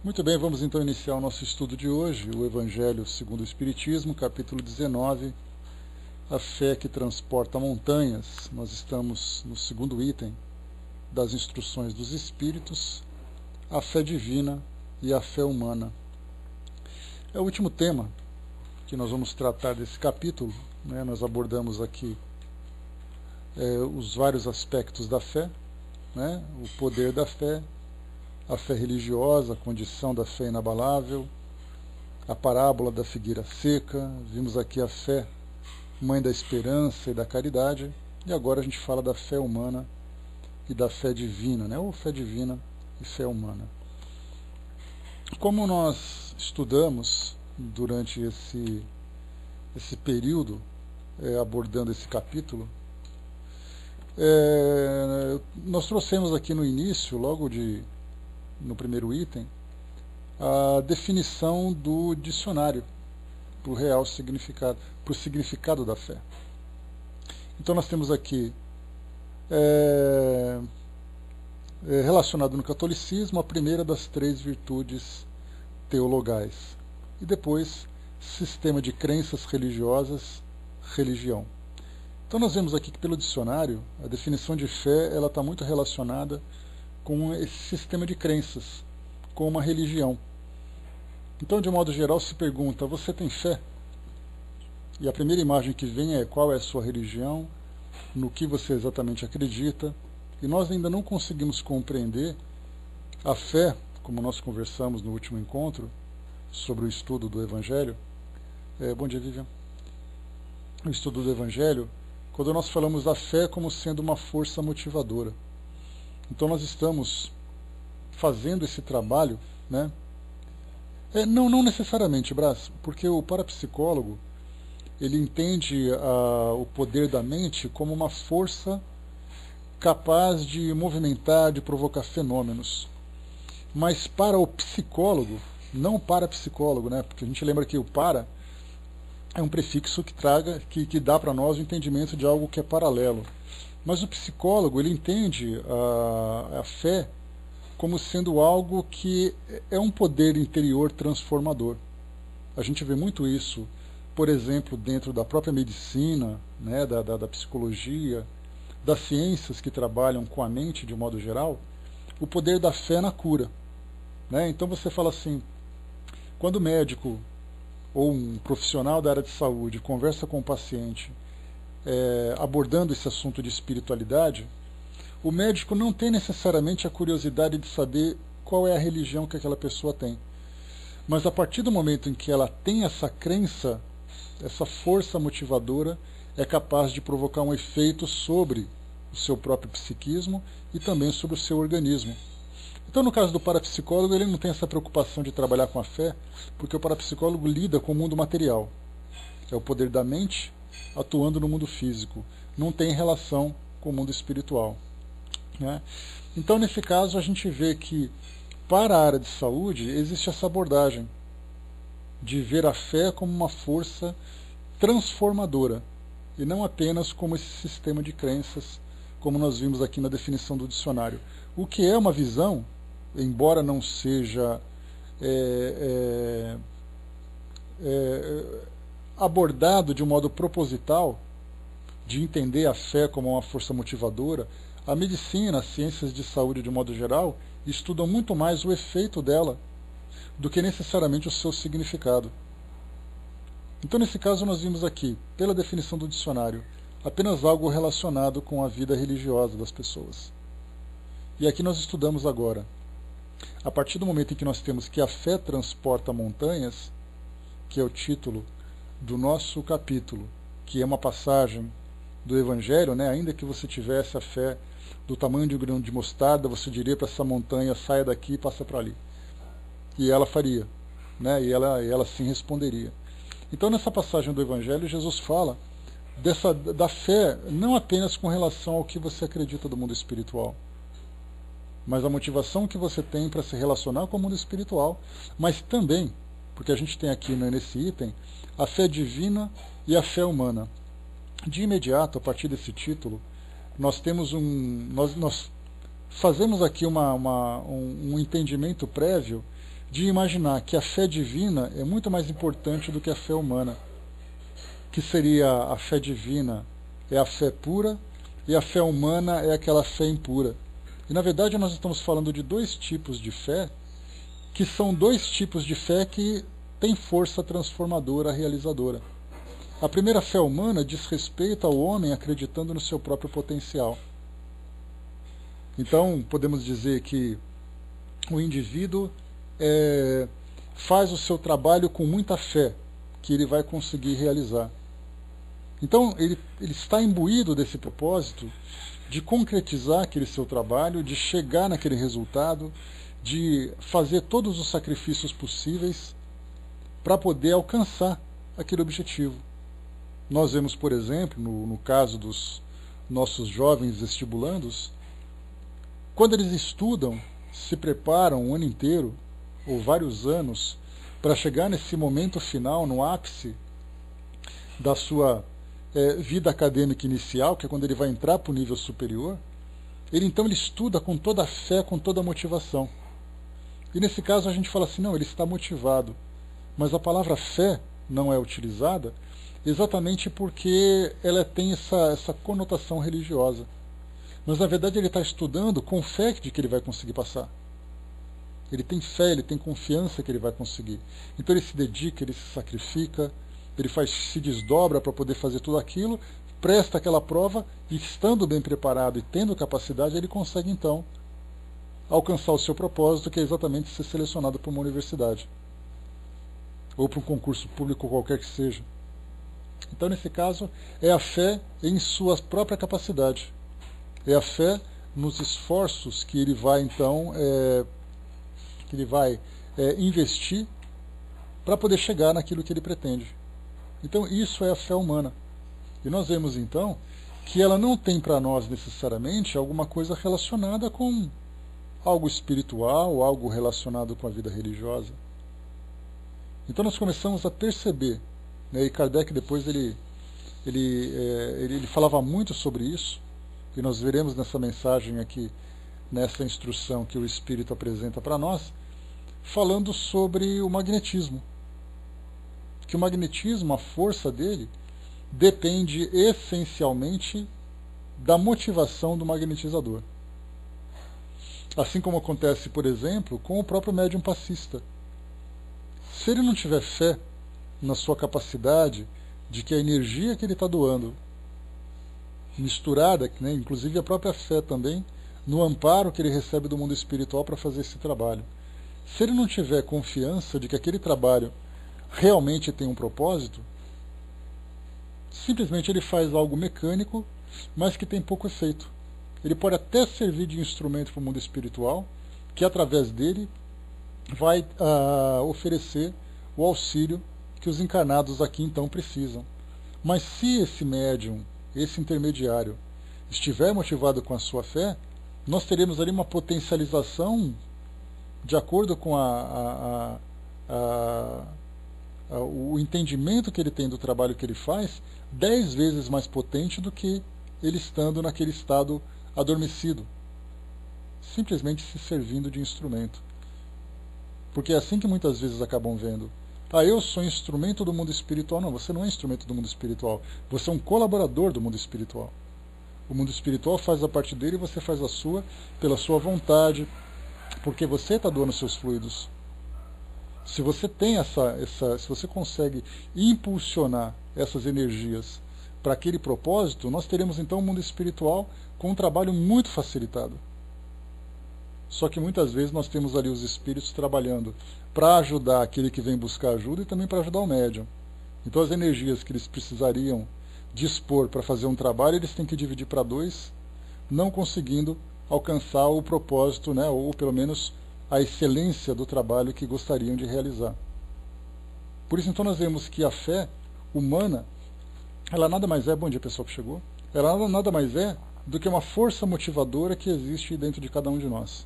Muito bem, vamos então iniciar o nosso estudo de hoje, o Evangelho segundo o Espiritismo, capítulo 19, a fé que transporta montanhas. Nós estamos no segundo item das instruções dos Espíritos, a fé divina e a fé humana. É o último tema que nós vamos tratar desse capítulo, né? Nós abordamos aqui os vários aspectos da fé, né? O poder da fé, a fé religiosa, a condição da fé inabalável, a parábola da figueira seca, vimos aqui a fé, mãe da esperança e da caridade, e agora a gente fala da fé humana e da fé divina, né? Ou fé divina e fé humana. Como nós estudamos durante esse período, abordando esse capítulo, nós trouxemos aqui no início, no primeiro item, a definição do dicionário para o real significado, para o significado da fé. Então nós temos aqui, relacionado no catolicismo, a primeira das três virtudes teologais. E depois, sistema de crenças religiosas, religião. Então nós vemos aqui que pelo dicionário, a definição de fé ela está muito relacionada com esse sistema de crenças, com uma religião. Então, de modo geral, se pergunta, você tem fé? E a primeira imagem que vem é qual é a sua religião, no que você exatamente acredita, e nós ainda não conseguimos compreender a fé, como nós conversamos no último encontro, sobre o estudo do Evangelho. Bom dia, Vivian. O estudo do Evangelho, quando nós falamos da fé como sendo uma força motivadora. Então nós estamos fazendo esse trabalho, né? Não necessariamente, Brás, porque o parapsicólogo ele entende o poder da mente como uma força capaz de movimentar, de provocar fenômenos. Mas para o psicólogo, não o parapsicólogo, né? Porque a gente lembra que o para é um prefixo que dá para nós o entendimento de algo que é paralelo. Mas o psicólogo ele entende a fé como sendo algo que é um poder interior transformador. A gente vê muito isso, por exemplo, dentro da própria medicina, né, da psicologia, das ciências que trabalham com a mente de um modo geral, o poder da fé na cura. Né? Então você fala assim, quando o médico ou um profissional da área de saúde conversa com o paciente abordando esse assunto de espiritualidade, o médico não tem necessariamente a curiosidade de saber qual é a religião que aquela pessoa tem. Mas a partir do momento em que ela tem essa crença, essa força motivadora é capaz de provocar um efeito sobre o seu próprio psiquismo e também sobre o seu organismo. Então, no caso do parapsicólogo, ele não tem essa preocupação de trabalhar com a fé, porque o parapsicólogo lida com o mundo material. É o poder da mente atuando no mundo físico. Não tem relação com o mundo espiritual. Né? Então, nesse caso, a gente vê que, para a área de saúde, existe essa abordagem de ver a fé como uma força transformadora, e não apenas como esse sistema de crenças, como nós vimos aqui na definição do dicionário. O que é uma visão, embora não seja abordado de um modo proposital, de entender a fé como uma força motivadora, a medicina, as ciências de saúde de um modo geral, estudam muito mais o efeito dela do que necessariamente o seu significado. Então, nesse caso, nós vimos aqui, pela definição do dicionário, apenas algo relacionado com a vida religiosa das pessoas. E aqui nós estudamos agora, a partir do momento em que nós temos que a fé transporta montanhas, que é o título do nosso capítulo, que é uma passagem do Evangelho, né? Ainda que você tivesse a fé do tamanho de um grão de mostarda, você diria para essa montanha, saia daqui e passa para ali. E ela faria, né? E ela sim responderia. Então, nessa passagem do Evangelho, Jesus fala da fé não apenas com relação ao que você acredita do mundo espiritual, mas a motivação que você tem para se relacionar com o mundo espiritual, mas também, porque a gente tem aqui nesse item, a fé divina e a fé humana. De imediato, a partir desse título, nós temos nós fazemos aqui um entendimento prévio de imaginar que a fé divina é muito mais importante do que a fé humana, que seria a fé divina é a fé pura e a fé humana é aquela fé impura. E na verdade nós estamos falando de dois tipos de fé, que são dois tipos de fé que têm força transformadora, realizadora. A primeira fé humana diz respeito ao homem acreditando no seu próprio potencial. Então podemos dizer que o indivíduo faz o seu trabalho com muita fé, que ele vai conseguir realizar. Então ele está imbuído desse propósito de concretizar aquele seu trabalho, de chegar naquele resultado, de fazer todos os sacrifícios possíveis para poder alcançar aquele objetivo. Nós vemos, por exemplo, no caso dos nossos jovens vestibulandos, quando eles estudam, se preparam um ano inteiro, ou vários anos, para chegar nesse momento final, no ápice da sua vida acadêmica inicial, que é quando ele vai entrar para o nível superior, ele estuda com toda a fé, com toda a motivação. E nesse caso a gente fala assim, não, ele está motivado. Mas a palavra fé não é utilizada exatamente porque ela tem essa conotação religiosa. Mas na verdade ele está estudando com fé de que ele vai conseguir passar. Ele tem fé, ele tem confiança que ele vai conseguir. Então ele se dedica, ele se sacrifica, ele se desdobra para poder fazer tudo aquilo, presta aquela prova e, estando bem preparado e tendo capacidade, ele consegue então alcançar o seu propósito, que é exatamente ser selecionado para uma universidade ou para um concurso público qualquer que seja. Então, nesse caso, é a fé em sua própria capacidade. É a fé nos esforços que ele vai então investir para poder chegar naquilo que ele pretende. Então isso é a fé humana. E nós vemos então que ela não tem para nós necessariamente alguma coisa relacionada com algo espiritual, algo relacionado com a vida religiosa. Então nós começamos a perceber, né, e Kardec depois ele falava muito sobre isso, e nós veremos nessa mensagem aqui, nessa instrução que o Espírito apresenta para nós, falando sobre o magnetismo. Que o magnetismo, a força dele, depende essencialmente da motivação do magnetizador. Assim como acontece, por exemplo, com o próprio médium passista. Se ele não tiver fé na sua capacidade de que a energia que ele está doando, misturada, né, inclusive a própria fé também, no amparo que ele recebe do mundo espiritual para fazer esse trabalho. Se ele não tiver confiança de que aquele trabalho realmente tem um propósito, simplesmente ele faz algo mecânico, mas que tem pouco efeito. Ele pode até servir de instrumento para o mundo espiritual, que através dele vai oferecer o auxílio que os encarnados aqui então precisam. Mas se esse médium, esse intermediário, estiver motivado com a sua fé, nós teremos ali uma potencialização de acordo com o entendimento que ele tem do trabalho que ele faz, 10 vezes mais potente do que ele estando naquele estado adormecido, simplesmente se servindo de instrumento. Porque é assim que muitas vezes acabam vendo. Eu sou instrumento do mundo espiritual. Não, você não é instrumento do mundo espiritual. Você é um colaborador do mundo espiritual. O mundo espiritual faz a parte dele e você faz a sua, pela sua vontade, porque você está doando seus fluidos. Se você tem se você consegue impulsionar essas energias para aquele propósito, nós teremos então um mundo espiritual com um trabalho muito facilitado. Só que muitas vezes nós temos ali os espíritos trabalhando para ajudar aquele que vem buscar ajuda e também para ajudar o médium. Então as energias que eles precisariam dispor para fazer um trabalho, eles têm que dividir para 2, não conseguindo alcançar o propósito, né, ou pelo menos a excelência do trabalho que gostariam de realizar. Por isso então nós vemos que a fé humana, ela nada mais é, bom dia pessoal que chegou, ela nada mais é do que uma força motivadora que existe dentro de cada um de nós.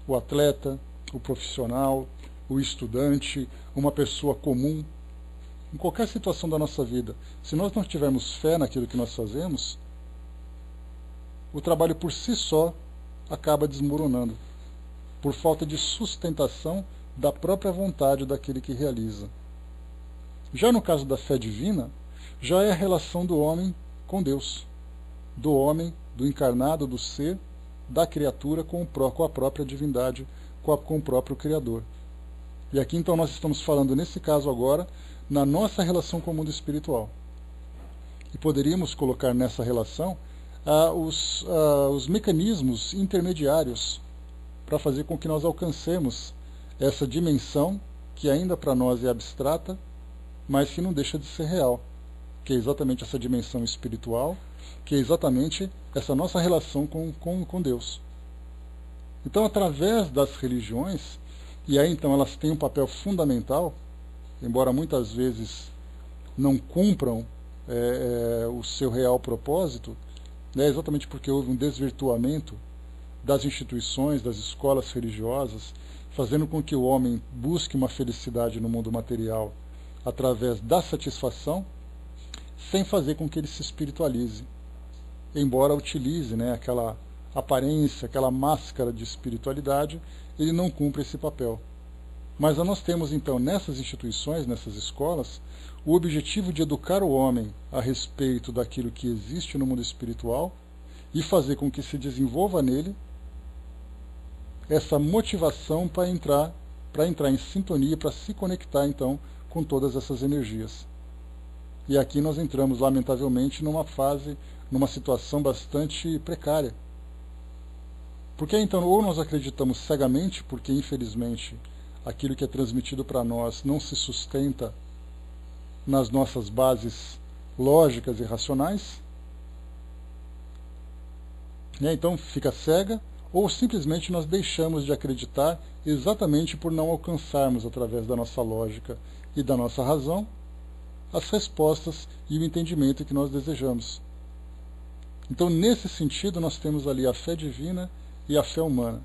O atleta, o profissional, o estudante, uma pessoa comum, em qualquer situação da nossa vida, se nós não tivermos fé naquilo que nós fazemos, o trabalho por si só acaba desmoronando. por falta de sustentação da própria vontade daquele que realiza. Já no caso da fé divina, já é a relação do homem com Deus, do homem, do encarnado, do ser, da criatura com a própria divindade, com o próprio Criador. E aqui então nós estamos falando, nesse caso agora, na nossa relação com o mundo espiritual. E poderíamos colocar nessa relação os mecanismos intermediários para fazer com que nós alcancemos essa dimensão que ainda para nós é abstrata, mas que não deixa de ser real, que é exatamente essa dimensão espiritual, que é exatamente essa nossa relação com Deus. Então, através das religiões, e aí então elas têm um papel fundamental, embora muitas vezes não cumpram o seu real propósito, né, exatamente porque houve um desvirtuamento das instituições, das escolas religiosas, fazendo com que o homem busque uma felicidade no mundo material através da satisfação, sem fazer com que ele se espiritualize, embora utilize, né, aquela aparência, aquela máscara de espiritualidade, ele não cumpre esse papel. Mas nós temos então nessas instituições, nessas escolas, o objetivo de educar o homem a respeito daquilo que existe no mundo espiritual e fazer com que se desenvolva nele essa motivação para entrar em sintonia, para se conectar então com todas essas energias. E aqui nós entramos, lamentavelmente, numa situação bastante precária. Porque então, ou nós acreditamos cegamente, porque infelizmente aquilo que é transmitido para nós não se sustenta nas nossas bases lógicas e racionais, né? Então fica cega, ou simplesmente nós deixamos de acreditar exatamente por não alcançarmos, através da nossa lógica e da nossa razão, as respostas e o entendimento que nós desejamos. Então, nesse sentido, nós temos ali a fé divina e a fé humana.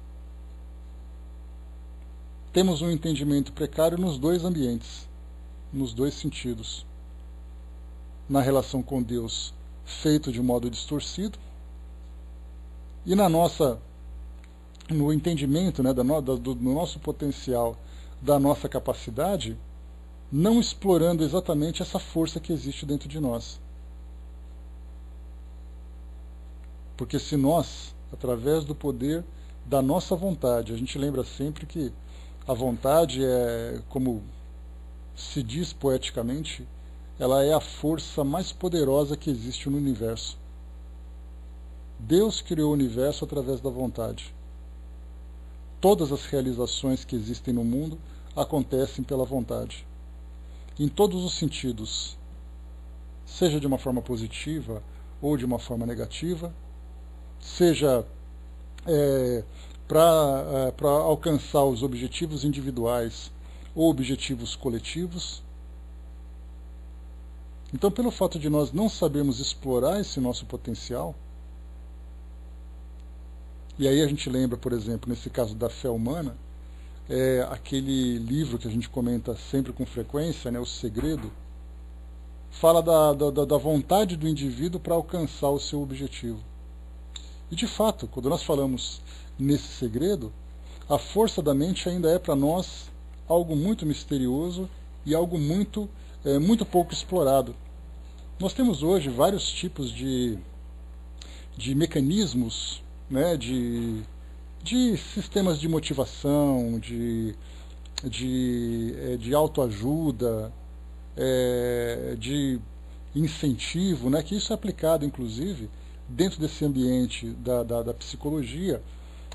Temos um entendimento precário nos dois ambientes, nos dois sentidos. Na relação com Deus, feito de modo distorcido, e no entendimento, né, do nosso potencial, da nossa capacidade, não explorando exatamente essa força que existe dentro de nós. Porque se nós, através do poder da nossa vontade, a gente lembra sempre que a vontade é, como se diz poeticamente, ela é a força mais poderosa que existe no universo. Deus criou o universo através da vontade. Todas as realizações que existem no mundo acontecem pela vontade. Em todos os sentidos, seja de uma forma positiva ou de uma forma negativa, seja para alcançar os objetivos individuais ou objetivos coletivos. Então, pelo fato de nós não sabermos explorar esse nosso potencial, e aí a gente lembra, por exemplo, nesse caso da fé humana, aquele livro que a gente comenta sempre com frequência, né, O Segredo, fala da vontade do indivíduo para alcançar o seu objetivo. E de fato, quando nós falamos nesse segredo, a força da mente ainda é para nós algo muito misterioso e algo muito pouco explorado. Nós temos hoje vários tipos de mecanismos, né, de sistemas de motivação, de autoajuda, de incentivo, né, que isso é aplicado, inclusive, dentro desse ambiente da psicologia,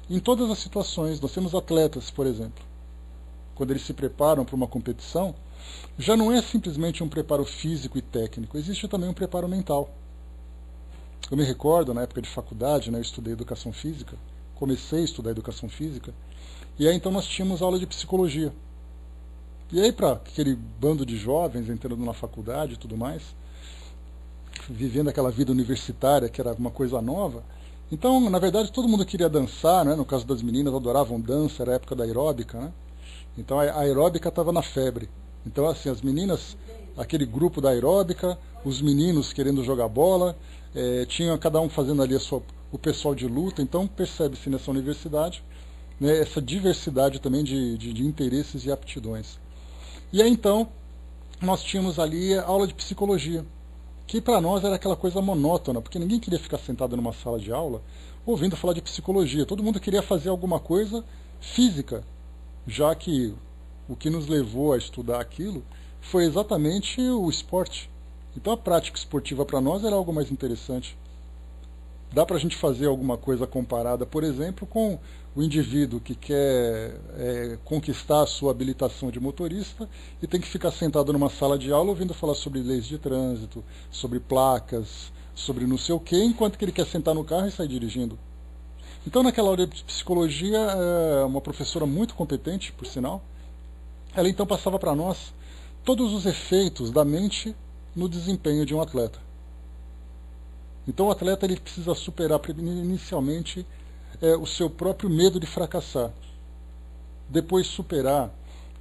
em todas as situações. Nós temos atletas, por exemplo, quando eles se preparam para uma competição, já não é simplesmente um preparo físico e técnico, existe também um preparo mental. Eu me recordo, na época de faculdade, né, eu estudei educação física, comecei a estudar educação física, e aí então nós tínhamos aula de psicologia. E aí, para aquele bando de jovens entrando na faculdade e tudo mais, vivendo aquela vida universitária que era uma coisa nova, então, na verdade, todo mundo queria dançar, né? No caso das meninas, adoravam dança, era a época da aeróbica, né? Então a aeróbica estava na febre. Então, assim, as meninas, aquele grupo da aeróbica, os meninos querendo jogar bola, tinha cada um fazendo ali o pessoal de luta. Então, percebe-se nessa universidade né, essa diversidade também de interesses e aptidões. E aí então nós tínhamos ali a aula de psicologia, que para nós era aquela coisa monótona, porque ninguém queria ficar sentado numa sala de aula ouvindo falar de psicologia. Todo mundo queria fazer alguma coisa física, já que o que nos levou a estudar aquilo foi exatamente o esporte. Então a prática esportiva para nós era algo mais interessante. Dá para a gente fazer alguma coisa comparada, por exemplo, com o indivíduo que quer conquistar a sua habilitação de motorista e tem que ficar sentado numa sala de aula ouvindo falar sobre leis de trânsito, sobre placas, sobre não sei o quê, enquanto que ele quer sentar no carro e sair dirigindo. Então, naquela aula de psicologia, uma professora muito competente, por sinal, ela então passava para nós todos os efeitos da mente no desempenho de um atleta. Então o atleta ele precisa superar inicialmente o seu próprio medo de fracassar. Depois superar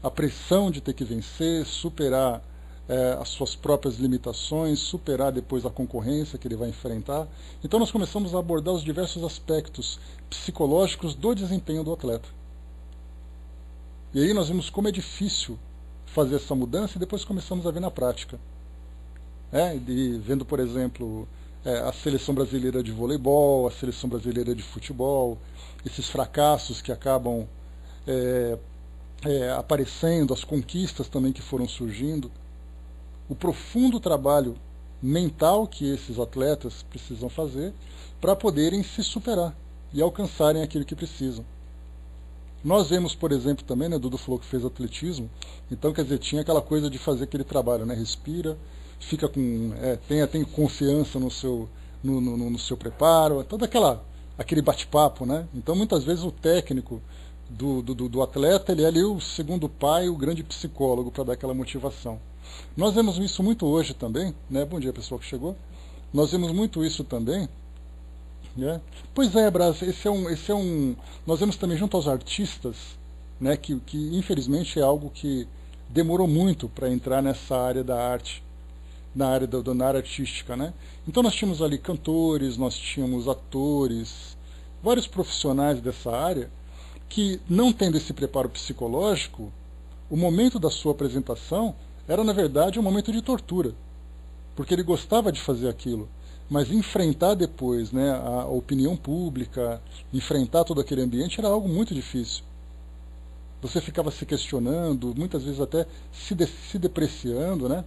a pressão de ter que vencer, superar as suas próprias limitações, superar depois a concorrência que ele vai enfrentar. Então nós começamos a abordar os diversos aspectos psicológicos do desempenho do atleta. E aí nós vimos como é difícil fazer essa mudança e depois começamos a ver na prática. Vendo, por exemplo, a seleção brasileira de voleibol, a seleção brasileira de futebol, esses fracassos que acabam aparecendo, as conquistas também que foram surgindo, o profundo trabalho mental que esses atletas precisam fazer para poderem se superar e alcançarem aquilo que precisam. Nós vemos, por exemplo, também, né, Dudu falou que fez atletismo, então, quer dizer, tinha aquela coisa de fazer aquele trabalho, né, respira, fica com, tem confiança no seu preparo, todo aquele bate-papo, né? Então, muitas vezes o técnico do atleta, ele é ali o segundo pai, o grande psicólogo para dar aquela motivação. Nós vemos isso muito hoje também, né? Bom dia, pessoal que chegou. Nós vemos muito isso também. Né? Pois é, Brás, nós vemos também junto aos artistas, né, que infelizmente é algo que demorou muito para entrar nessa área da arte, na área artística. Né? Então nós tínhamos ali cantores, nós tínhamos atores, vários profissionais dessa área que, não tendo esse preparo psicológico, o momento da sua apresentação era, na verdade, um momento de tortura, porque ele gostava de fazer aquilo. Mas enfrentar depois, né, a opinião pública, enfrentar todo aquele ambiente era algo muito difícil. Você ficava se questionando, muitas vezes até se depreciando, né?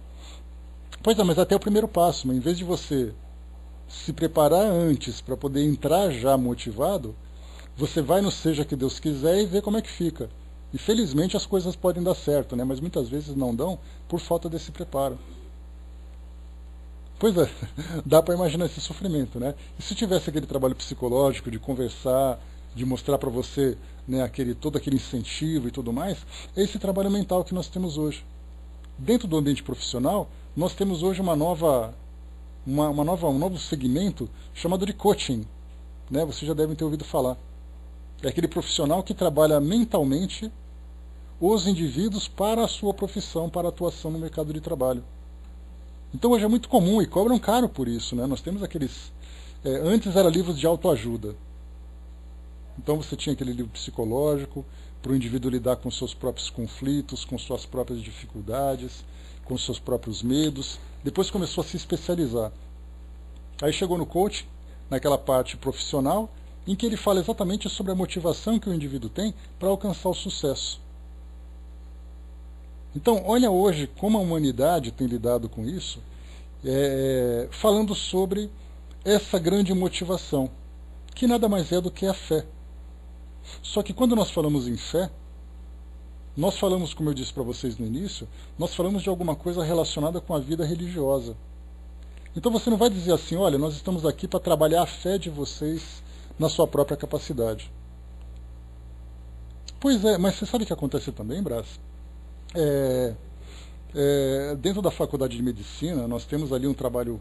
Pois é, mas até o primeiro passo, mas em vez de você se preparar antes para poder entrar já motivado, você vai no Seja Que Deus Quiser e vê como é que fica. E felizmente as coisas podem dar certo, né? Mas muitas vezes não dão por falta desse preparo. Pois é, dá para imaginar esse sofrimento, né? E se tivesse aquele trabalho psicológico de conversar, de mostrar para você, né, todo aquele incentivo e tudo mais, é esse trabalho mental que nós temos hoje. Dentro do ambiente profissional, nós temos hoje um novo segmento chamado de coaching, né? Vocês já devem ter ouvido falar. É aquele profissional que trabalha mentalmente os indivíduos para a sua profissão, para a atuação no mercado de trabalho. Então hoje é muito comum e cobram caro por isso, né? Nós temos aqueles... antes era livros de autoajuda. Então você tinha aquele livro psicológico para o indivíduo lidar com seus próprios conflitos, com suas próprias dificuldades, com seus próprios medos. Depois começou a se especializar. Aí chegou no coaching, naquela parte profissional, em que ele fala exatamente sobre a motivação que o indivíduo tem para alcançar o sucesso. Então, olha hoje como a humanidade tem lidado com isso, falando sobre essa grande motivação, que nada mais é do que a fé. Só que quando nós falamos em fé, nós falamos, como eu disse para vocês no início, nós falamos de alguma coisa relacionada com a vida religiosa. Então você não vai dizer assim, olha, nós estamos aqui para trabalhar a fé de vocês na sua própria capacidade. Pois é, mas você sabe o que acontece também, Brás? Dentro da faculdade de medicina, nós temos ali um trabalho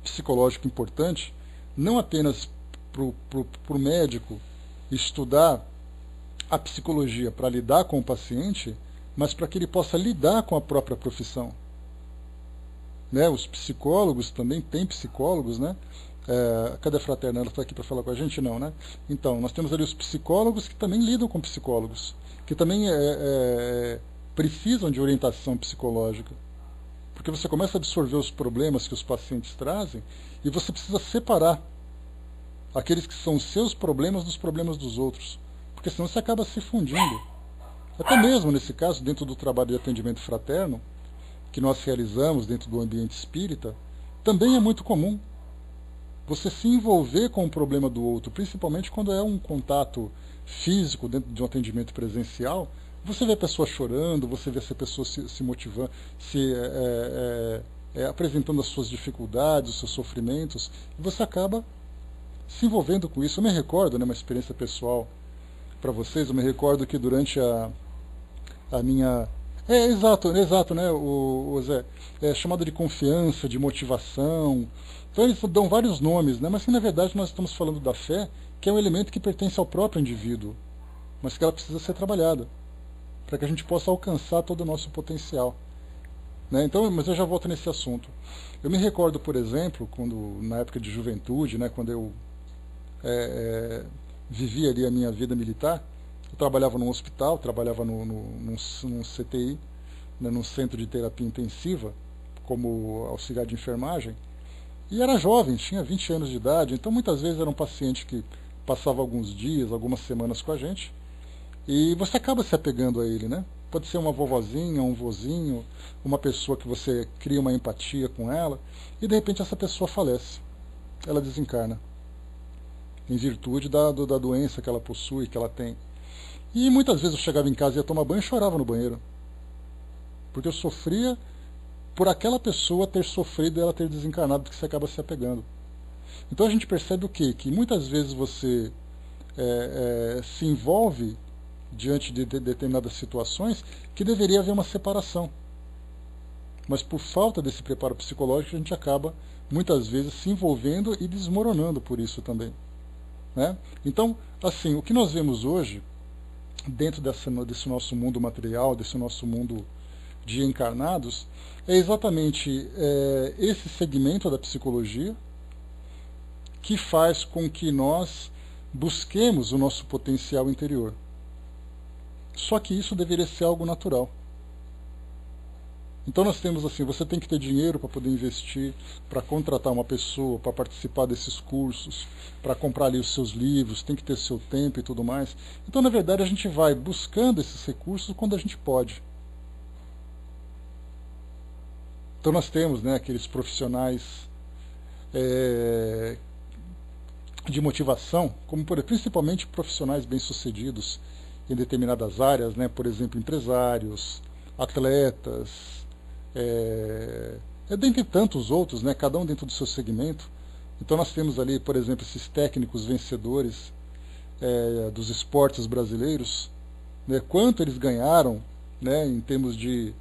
psicológico importante, não apenas para o médico estudar a psicologia para lidar com o paciente, mas para que ele possa lidar com a própria profissão. Né? Os psicólogos também têm psicólogos, né? Cadê a fraterna? Ela está aqui para falar com a gente? Não, né? Então, nós temos ali os psicólogos que também lidam com psicólogos, que também precisam de orientação psicológica. Porque você começa a absorver os problemas que os pacientes trazem e você precisa separar aqueles que são os seus problemas dos problemas dos outros. Porque senão você acaba se fundindo. Até mesmo nesse caso, dentro do trabalho de atendimento fraterno, que nós realizamos dentro do ambiente espírita, também é muito comum você se envolver com o problema do outro, principalmente quando é um contato físico dentro de um atendimento presencial. Você vê a pessoa chorando, você vê essa pessoa se motivando, apresentando as suas dificuldades, os seus sofrimentos, e você acaba se envolvendo com isso. Eu me recordo, né, uma experiência pessoal para vocês, eu me recordo que durante a minha... exato, né, o Zé? É chamado de confiança, de motivação. Então eles dão vários nomes, né, mas que na verdade nós estamos falando da fé, que é um elemento que pertence ao próprio indivíduo, mas que ela precisa ser trabalhada, para que a gente possa alcançar todo o nosso potencial. Né? Então, mas eu já volto nesse assunto. Eu me recordo, por exemplo, na época de juventude, né, quando eu vivia ali a minha vida militar, eu trabalhava num hospital, trabalhava num CTI, né, num centro de terapia intensiva, como auxiliar de enfermagem, e era jovem, tinha 20 anos de idade, então muitas vezes era um paciente que passava alguns dias, algumas semanas com a gente, e você acaba se apegando a ele, né? Pode ser uma vovozinha, um vozinho, uma pessoa que você cria uma empatia com ela, e de repente essa pessoa falece, ela desencarna, em virtude da doença que ela possui, que ela tem. E muitas vezes eu chegava em casa e ia tomar banho e chorava no banheiro, porque eu sofria por aquela pessoa ter sofrido e ela ter desencarnado, porque você acaba se apegando. Então a gente percebe o quê? Que muitas vezes você se envolve diante de determinadas situações que deveria haver uma separação. Mas por falta desse preparo psicológico a gente acaba muitas vezes se envolvendo e desmoronando por isso também. Né? Então, assim, o que nós vemos hoje, dentro desse nosso mundo material, desse nosso mundo de encarnados, é exatamente esse segmento da psicologia que faz com que nós busquemos o nosso potencial interior. Só que isso deveria ser algo natural. Então nós temos assim, você tem que ter dinheiro para poder investir, para contratar uma pessoa, para participar desses cursos, para comprar ali os seus livros, tem que ter seu tempo e tudo mais. Então, na verdade, a gente vai buscando esses recursos quando a gente pode. Então nós temos, né, aqueles profissionais de motivação, como principalmente profissionais bem-sucedidos em determinadas áreas, né, por exemplo, empresários, atletas, dentre tantos outros, né, cada um dentro do seu segmento. Então nós temos ali, por exemplo, esses técnicos vencedores dos esportes brasileiros, né, quanto eles ganharam, né, em termos de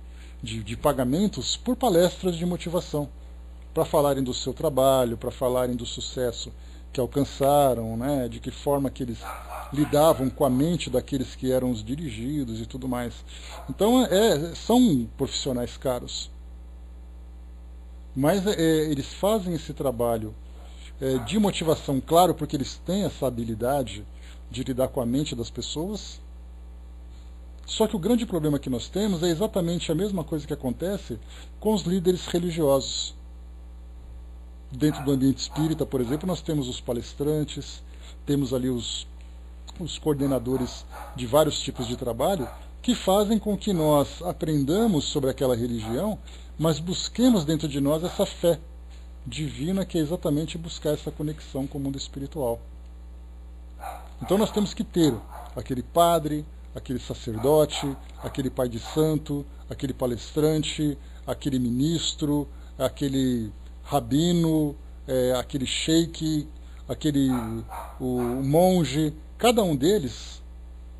pagamentos por palestras de motivação, para falarem do seu trabalho, para falarem do sucesso que alcançaram, né, de que forma que eles lidavam com a mente daqueles que eram os dirigidos e tudo mais. Então são profissionais caros, mas eles fazem esse trabalho de motivação, claro, porque eles têm essa habilidade de lidar com a mente das pessoas. Só que o grande problema que nós temos é exatamente a mesma coisa que acontece com os líderes religiosos. Dentro do ambiente espírita, por exemplo, nós temos os palestrantes, temos ali os coordenadores de vários tipos de trabalho que fazem com que nós aprendamos sobre aquela religião, mas busquemos dentro de nós essa fé divina, que é exatamente buscar essa conexão com o mundo espiritual. Então nós temos que ter aquele padre, aquele sacerdote, aquele pai de santo, aquele palestrante, aquele ministro, aquele rabino, aquele sheik, o monge. Cada um deles,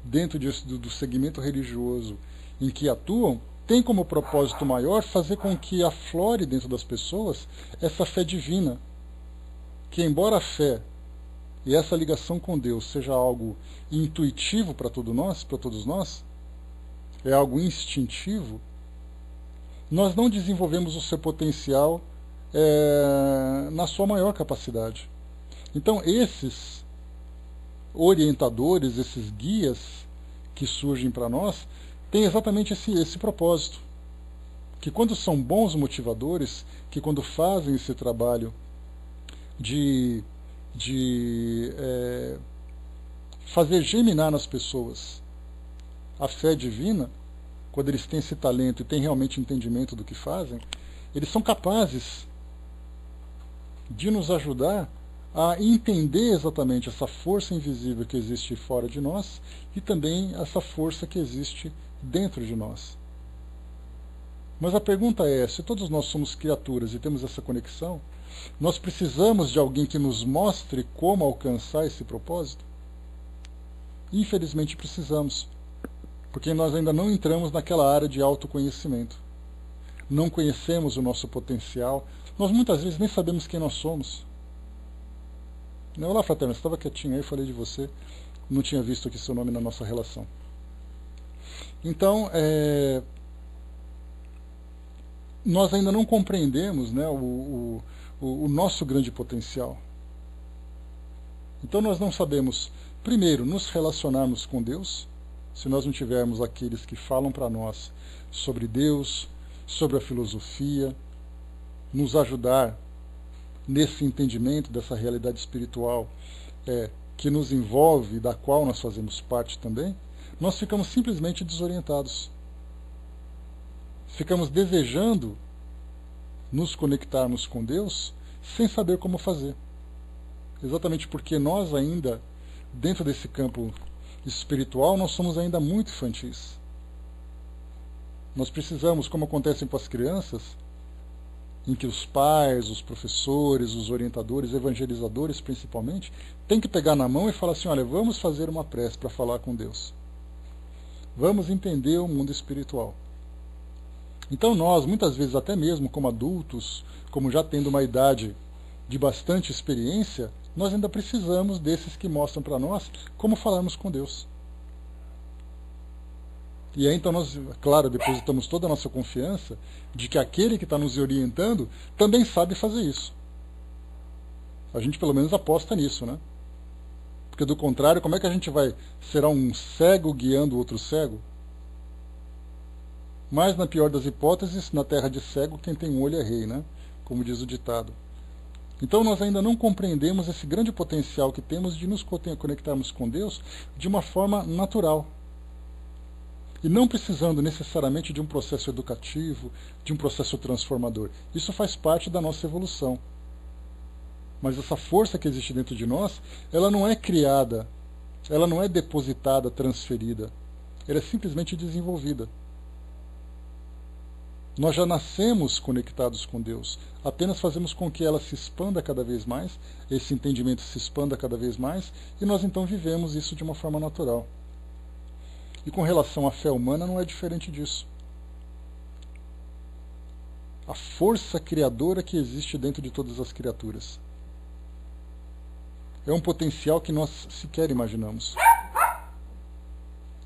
dentro do segmento religioso em que atuam, tem como propósito maior fazer com que aflore dentro das pessoas essa fé divina, que embora a fé e essa ligação com Deus seja algo intuitivo para todos nós, é algo instintivo, nós não desenvolvemos o seu potencial na sua maior capacidade. Então, esses orientadores, esses guias que surgem para nós, têm exatamente esse propósito. Que quando são bons motivadores, que quando fazem esse trabalho de fazer germinar nas pessoas a fé divina, quando eles têm esse talento e têm realmente entendimento do que fazem, eles são capazes de nos ajudar a entender exatamente essa força invisível que existe fora de nós e também essa força que existe dentro de nós. Mas a pergunta é, se todos nós somos criaturas e temos essa conexão, nós precisamos de alguém que nos mostre como alcançar esse propósito? Infelizmente precisamos, porque nós ainda não entramos naquela área de autoconhecimento. Não conhecemos o nosso potencial, nós muitas vezes nem sabemos quem nós somos. Olá, fraterno, você estava quietinho aí, falei de você, não tinha visto aqui seu nome na nossa relação. Então, nós ainda não compreendemos, né, o nosso grande potencial. Então nós não sabemos, primeiro, nos relacionarmos com Deus, se nós não tivermos aqueles que falam para nós sobre Deus, sobre a filosofia, nos ajudar nesse entendimento dessa realidade espiritual que nos envolve, da qual nós fazemos parte também, nós ficamos simplesmente desorientados. Ficamos desejando nos conectarmos com Deus sem saber como fazer. Exatamente porque nós ainda, dentro desse campo espiritual, nós somos ainda muito infantis. Nós precisamos, como acontece com as crianças, em que os pais, os professores, os orientadores, evangelizadores principalmente, têm que pegar na mão e falar assim, olha, vamos fazer uma prece para falar com Deus. Vamos entender o mundo espiritual. Então nós, muitas vezes até mesmo como adultos, como já tendo uma idade de bastante experiência, nós ainda precisamos desses que mostram para nós como falarmos com Deus. E aí então nós, claro, depositamos toda a nossa confiança de que aquele que está nos orientando também sabe fazer isso. A gente pelo menos aposta nisso, né? Porque do contrário, como é que a gente vai? Será um cego guiando outro cego? Mas na pior das hipóteses, na terra de cego, quem tem um olho é rei, né? Como diz o ditado. Então nós ainda não compreendemos esse grande potencial que temos de nos conectarmos com Deus de uma forma natural. E não precisando necessariamente de um processo educativo, de um processo transformador. Isso faz parte da nossa evolução. Mas essa força que existe dentro de nós, ela não é criada, ela não é depositada, transferida. Ela é simplesmente desenvolvida. Nós já nascemos conectados com Deus. Apenas fazemos com que ela se expanda cada vez mais, esse entendimento se expanda cada vez mais, e nós então vivemos isso de uma forma natural. E com relação à fé humana não é diferente disso. A força criadora que existe dentro de todas as criaturas é um potencial que nós sequer imaginamos.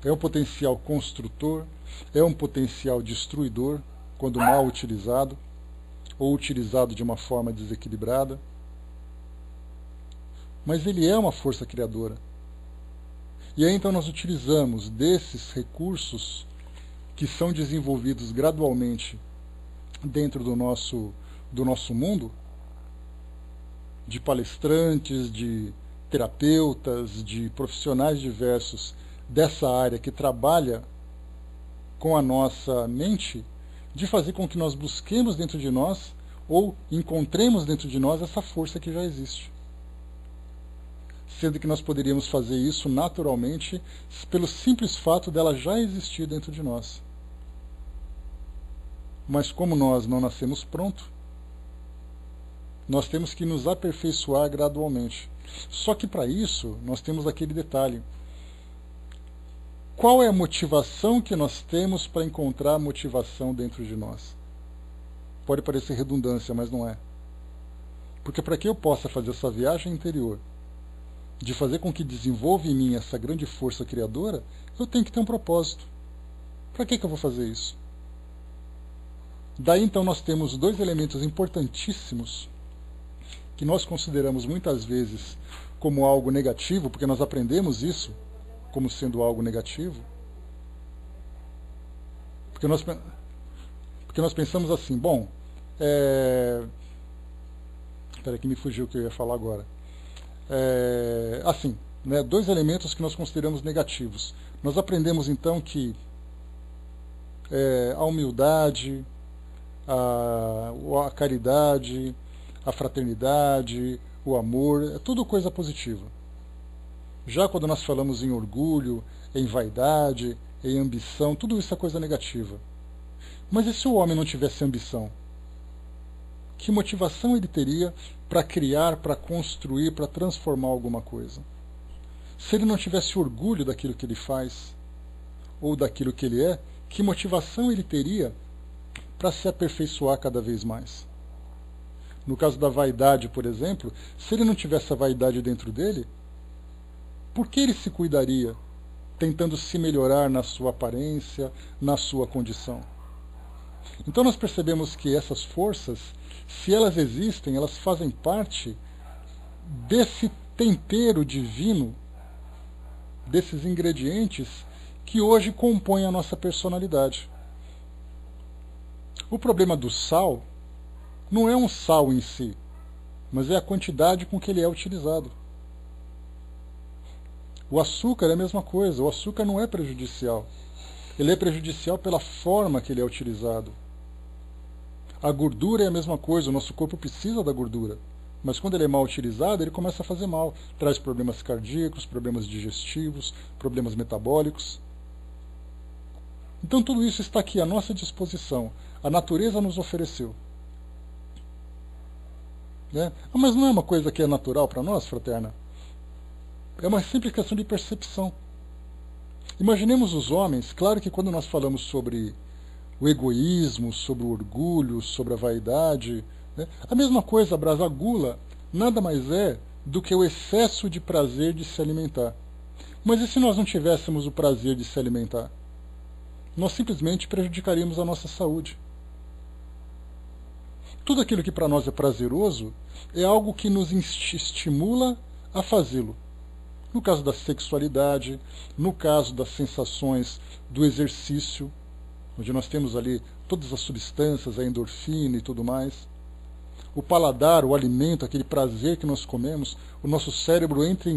É um potencial construtor, é um potencial destruidor, quando mal utilizado, ou utilizado de uma forma desequilibrada. Mas ele é uma força criadora. E aí então nós utilizamos desses recursos que são desenvolvidos gradualmente dentro do nosso mundo, de palestrantes, de terapeutas, de profissionais diversos dessa área que trabalha com a nossa mente, de fazer com que nós busquemos dentro de nós ou encontremos dentro de nós essa força que já existe. Sendo que nós poderíamos fazer isso naturalmente pelo simples fato dela já existir dentro de nós. Mas como nós não nascemos pronto, nós temos que nos aperfeiçoar gradualmente. Só que para isso nós temos aquele detalhe. Qual é a motivação que nós temos para encontrar motivação dentro de nós? Pode parecer redundância, mas não é. Porque para que eu possa fazer essa viagem interior, de fazer com que desenvolva em mim essa grande força criadora, eu tenho que ter um propósito. Para que eu vou fazer isso? Daí então nós temos dois elementos importantíssimos que nós consideramos muitas vezes como algo negativo, porque nós aprendemos isso como sendo algo negativo, porque nós pensamos assim, bom, espera que me fugiu o que eu ia falar agora. Assim, né, dois elementos que nós consideramos negativos. Nós aprendemos então que a humildade, a caridade, a fraternidade, o amor, é tudo coisa positiva. Já quando nós falamos em orgulho, em vaidade, em ambição, tudo isso é coisa negativa. Mas e se o homem não tivesse ambição? Que motivação ele teria para criar, para construir, para transformar alguma coisa? Se ele não tivesse orgulho daquilo que ele faz, ou daquilo que ele é, que motivação ele teria para se aperfeiçoar cada vez mais? No caso da vaidade, por exemplo, se ele não tivesse a vaidade dentro dele, por que ele se cuidaria, tentando se melhorar na sua aparência, na sua condição? Então nós percebemos que essas forças, se elas existem, elas fazem parte desse tempero divino, desses ingredientes que hoje compõem a nossa personalidade. O problema do sal não é um sal em si, mas é a quantidade com que ele é utilizado. O açúcar é a mesma coisa, o açúcar não é prejudicial. Ele é prejudicial pela forma que ele é utilizado. A gordura é a mesma coisa, o nosso corpo precisa da gordura, mas quando ele é mal utilizado, ele começa a fazer mal. Traz problemas cardíacos, problemas digestivos, problemas metabólicos. Então tudo isso está aqui à nossa disposição. A natureza nos ofereceu. Né? Mas não é uma coisa que é natural para nós, fraterna? É uma simples questão de percepção. Imaginemos os homens, claro que quando nós falamos sobre o egoísmo, sobre o orgulho, sobre a vaidade, né? A mesma coisa, a gula nada mais é do que o excesso de prazer de se alimentar. Mas e se nós não tivéssemos o prazer de se alimentar? Nós simplesmente prejudicaríamos a nossa saúde. Tudo aquilo que para nós é prazeroso é algo que nos estimula a fazê-lo. No caso da sexualidade, no caso das sensações do exercício, onde nós temos ali todas as substâncias, a endorfina e tudo mais. O paladar, o alimento, aquele prazer que nós comemos, o nosso cérebro entra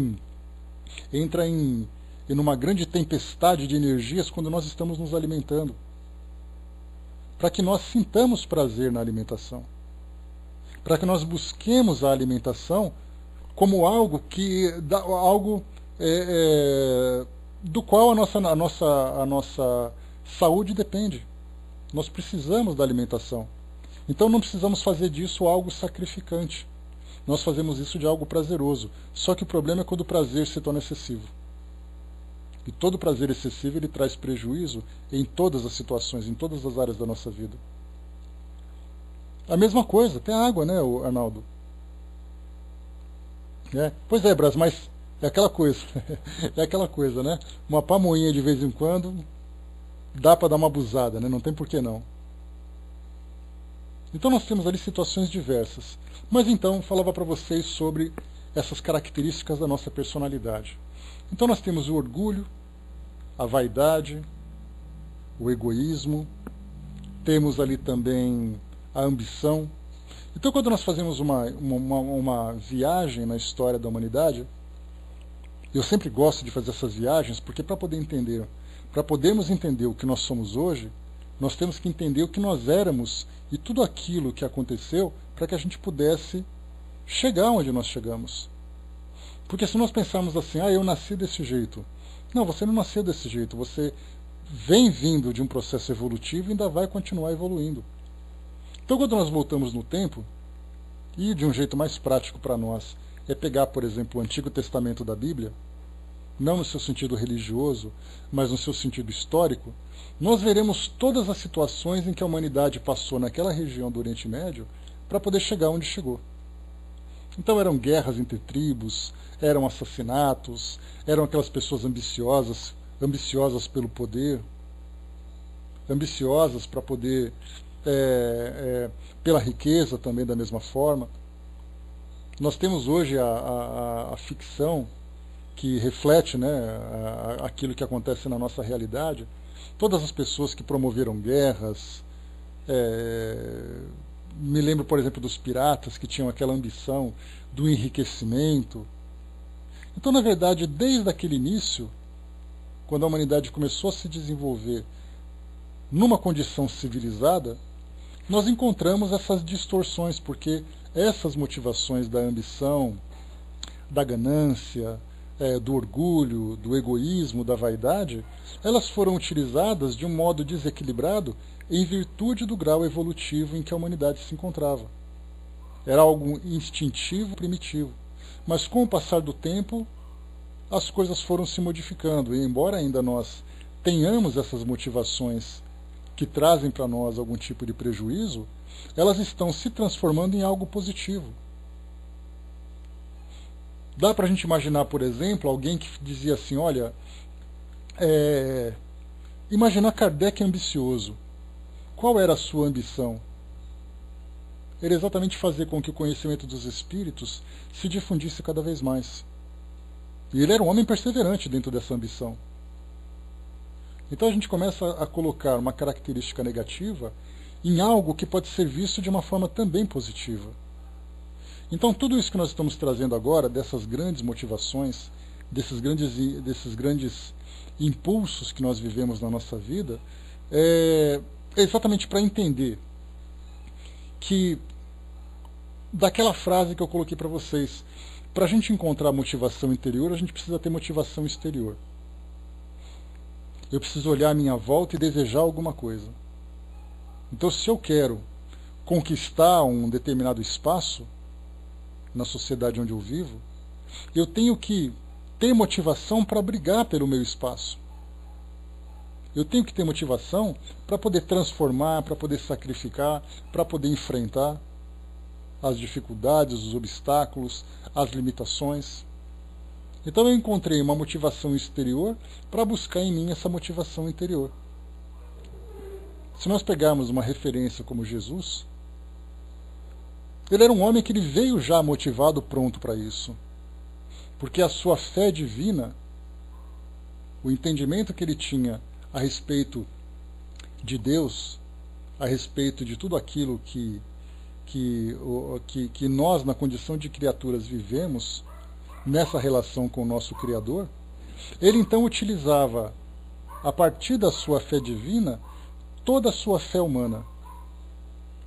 em uma grande tempestade de energias quando nós estamos nos alimentando. Para que nós sintamos prazer na alimentação. Para que nós busquemos a alimentação como algo do qual a nossa saúde depende. Nós precisamos da alimentação. Então não precisamos fazer disso algo sacrificante. Nós fazemos isso de algo prazeroso. Só que o problema é quando o prazer se torna excessivo. E todo prazer excessivo ele traz prejuízo em todas as situações, em todas as áreas da nossa vida. A mesma coisa, tem água, né, Arnaldo? Pois é, Brás, mas é aquela coisa. É aquela coisa, né? Uma pamoinha de vez em quando dá para dar uma abusada, né? Não tem por que não. Então nós temos ali situações diversas. Mas então, falava para vocês sobre essas características da nossa personalidade. Então nós temos o orgulho, a vaidade, o egoísmo, temos ali também a ambição. Então quando nós fazemos uma viagem na história da humanidade, eu sempre gosto de fazer essas viagens, porque para podermos entender o que nós somos hoje, nós temos que entender o que nós éramos e tudo aquilo que aconteceu para que a gente pudesse chegar onde nós chegamos. Porque se nós pensarmos assim, eu nasci desse jeito. Não, você não nasceu desse jeito, você vem vindo de um processo evolutivo e ainda vai continuar evoluindo. Então quando nós voltamos no tempo, e de um jeito mais prático para nós, é pegar, por exemplo, o Antigo Testamento da Bíblia, não no seu sentido religioso, mas no seu sentido histórico, nós veremos todas as situações em que a humanidade passou naquela região do Oriente Médio para poder chegar onde chegou. Então eram guerras entre tribos, eram assassinatos, eram aquelas pessoas ambiciosas pelo poder, ambiciosas para poder pela riqueza também da mesma forma. Nós temos hoje a ficção que reflete, né, aquilo que acontece na nossa realidade. Todas as pessoas que promoveram guerras, me lembro, por exemplo, dos piratas que tinham aquela ambição do enriquecimento. Então, na verdade, desde aquele início, quando a humanidade começou a se desenvolver numa condição civilizada, nós encontramos essas distorções, porque essas motivações da ambição, da ganância, do orgulho, do egoísmo, da vaidade, elas foram utilizadas de um modo desequilibrado em virtude do grau evolutivo em que a humanidade se encontrava. Era algo instintivo, primitivo. Mas com o passar do tempo, as coisas foram se modificando, e embora ainda nós tenhamos essas motivações que trazem para nós algum tipo de prejuízo, elas estão se transformando em algo positivo. Dá para a gente imaginar, por exemplo, alguém que dizia assim, olha, imaginar Kardec ambicioso. Qual era a sua ambição? Era exatamente fazer com que o conhecimento dos espíritos se difundisse cada vez mais. E ele era um homem perseverante dentro dessa ambição. Então a gente começa a colocar uma característica negativa em algo que pode ser visto de uma forma também positiva. Então tudo isso que nós estamos trazendo agora, dessas grandes motivações, desses grandes impulsos que nós vivemos na nossa vida, é exatamente para entender que, daquela frase que eu coloquei para vocês, para a gente encontrar motivação interior, a gente precisa ter motivação exterior. Eu preciso olhar à minha volta e desejar alguma coisa. Então, se eu quero conquistar um determinado espaço na sociedade onde eu vivo, eu tenho que ter motivação para brigar pelo meu espaço. Eu tenho que ter motivação para poder transformar, para poder sacrificar, para poder enfrentar as dificuldades, os obstáculos, as limitações. Então eu encontrei uma motivação exterior para buscar em mim essa motivação interior. Se nós pegarmos uma referência como Jesus, ele era um homem que ele veio já motivado, pronto para isso. Porque a sua fé divina, o entendimento que ele tinha a respeito de Deus, a respeito de tudo aquilo que nós, na condição de criaturas, vivemos nessa relação com o nosso Criador, ele então utilizava, a partir da sua fé divina, toda a sua fé humana.